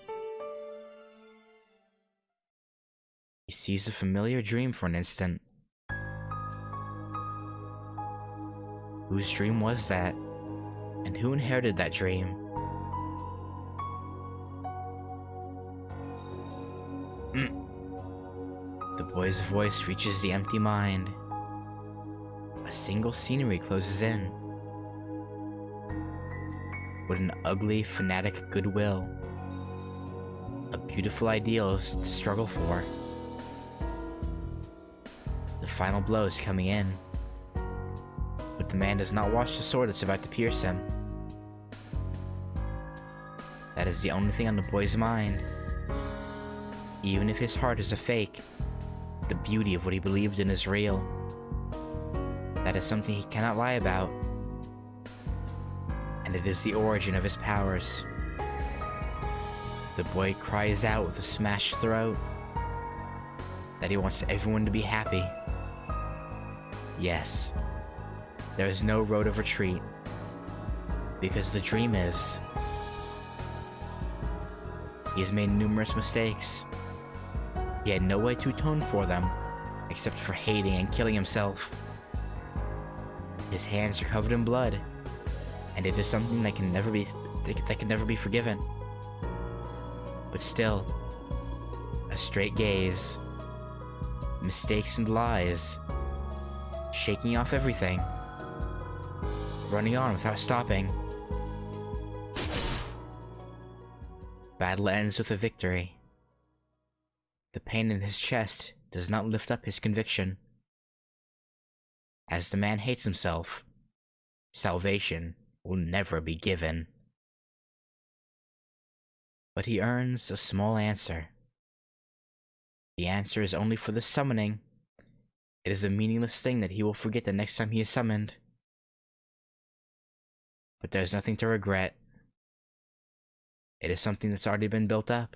He sees a familiar dream for an instant. Whose dream was that? And who inherited that dream? The boy's voice reaches the empty mind. A single scenery closes in. What an ugly, fanatic goodwill. A beautiful ideal to struggle for. The final blow is coming in. But the man does not watch the sword that's about to pierce him. That is the only thing on the boy's mind. Even if his heart is a fake, the beauty of what he believed in is real. That is something he cannot lie about. And it is the origin of his powers. The boy cries out with a smashed throat that he wants everyone to be happy. Yes, there is no road of retreat, because the dream is. He has made numerous mistakes. He had no way to atone for them, except for hating and killing himself. His hands are covered in blood, and it is something that can never be forgiven. But still, a straight gaze, mistakes and lies, shaking off everything, running on without stopping. Battle ends with a victory. The pain in his chest does not lift up his conviction. As the man hates himself, salvation will never be given. But he earns a small answer. The answer is only for the summoning. It is a meaningless thing that he will forget the next time he is summoned. But there's nothing to regret. It is something that's already been built up.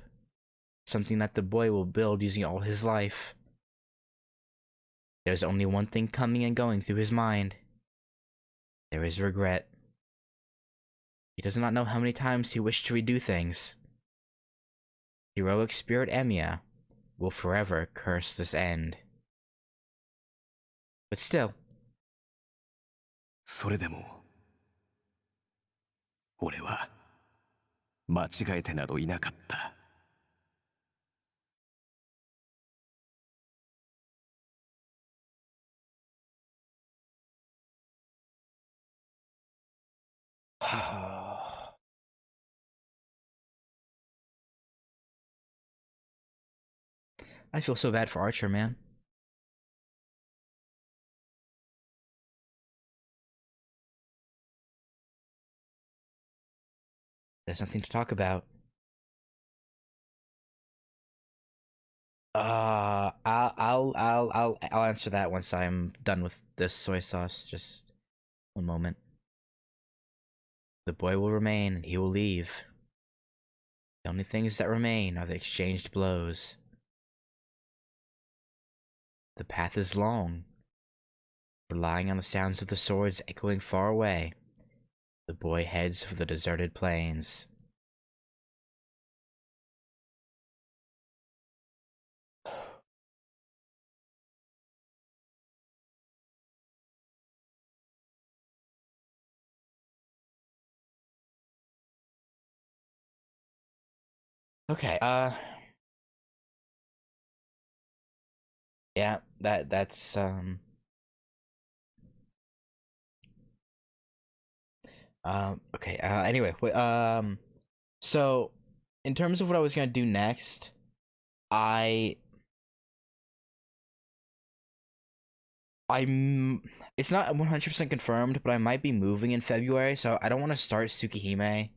Something that the boy will build using all his life. There's only one thing coming and going through his mind. There is regret. He does not know how many times he wished to redo things. Heroic spirit Emiya will forever curse this end. But still. それでも俺は間違えてなどいなかった。I feel so bad for Archer, man. There's nothing to talk about. I'll answer that once I'm done with this soy sauce. Just one moment. The boy will remain, and he will leave. The only things that remain are the exchanged blows. The path is long. Relying on the sounds of the swords echoing far away, the boy heads for the deserted plains. Okay, yeah, that's okay, anyway, so in terms of what I was gonna do next, it's not 100% confirmed, but I might be moving in February, so I don't want to start Tsukihime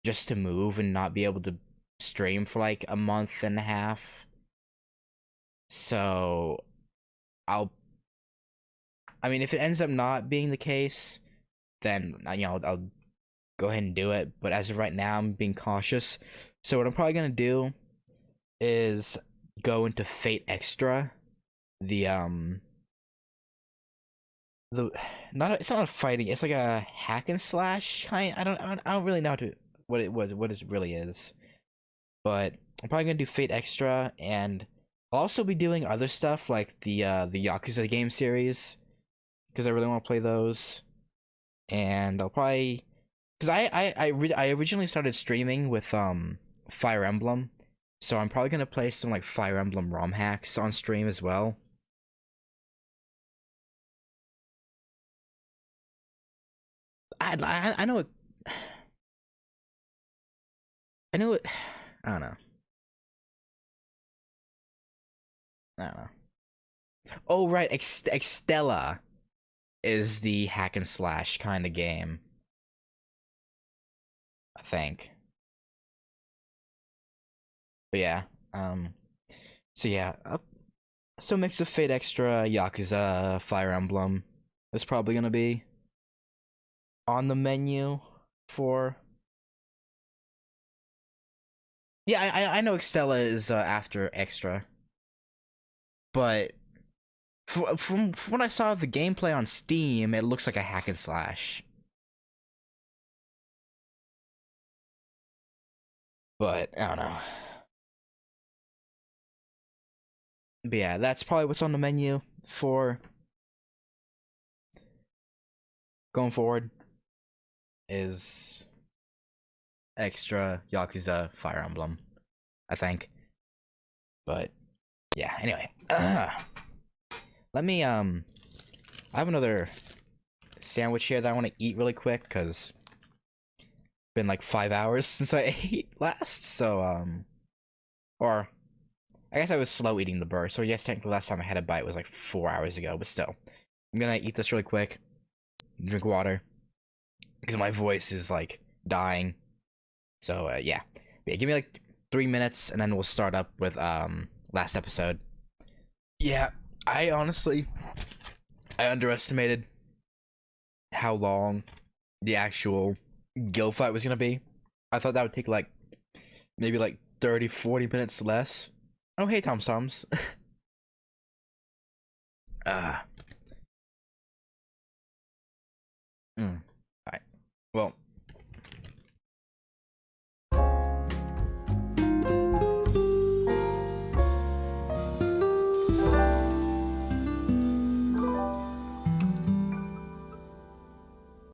just to move and not be able to stream for like a month and a half. So I mean, if it ends up not being the case, then I'll go ahead and do it. But as of right now, I'm being cautious. So what I'm probably gonna do is go into Fate Extra, it's not a fighting, it's like a hack and slash kind. I don't really know what it really is. But I'm probably gonna do Fate Extra, and I'll also be doing other stuff like the Yakuza game series, because I really want to play those. And I'll probably, because I originally started streaming with Fire Emblem, so I'm probably gonna play some like Fire Emblem ROM hacks on stream as well. I know it. I know it. I don't know. Oh right, Extella is the hack and slash kind of game, I think. But yeah, so yeah, so mix of Fate Extra, Yakuza, Fire Emblem is probably gonna be on the menu for. Yeah, I know Extella is after Extra, but from what I saw of the gameplay on Steam, it looks like a hack and slash. But I don't know. But yeah, that's probably what's on the menu for going forward. Is Extra, Yakuza, Fire Emblem, I think. But yeah, anyway. Let me I have another sandwich here that I want to eat really quick, because it's been like 5 hours since I ate last, so or I guess I was slow eating the burger, so yes, technically last time I had a bite was like 4 hours ago, but still. I'm gonna eat this really quick, drink water, because my voice is like dying. So yeah, give me like 3 minutes, and then we'll start up with last episode. Yeah, I underestimated how long the actual Gil fight was gonna be. I thought that would take like maybe like 30-40 minutes less. Oh hey Tom's. Alright. Well,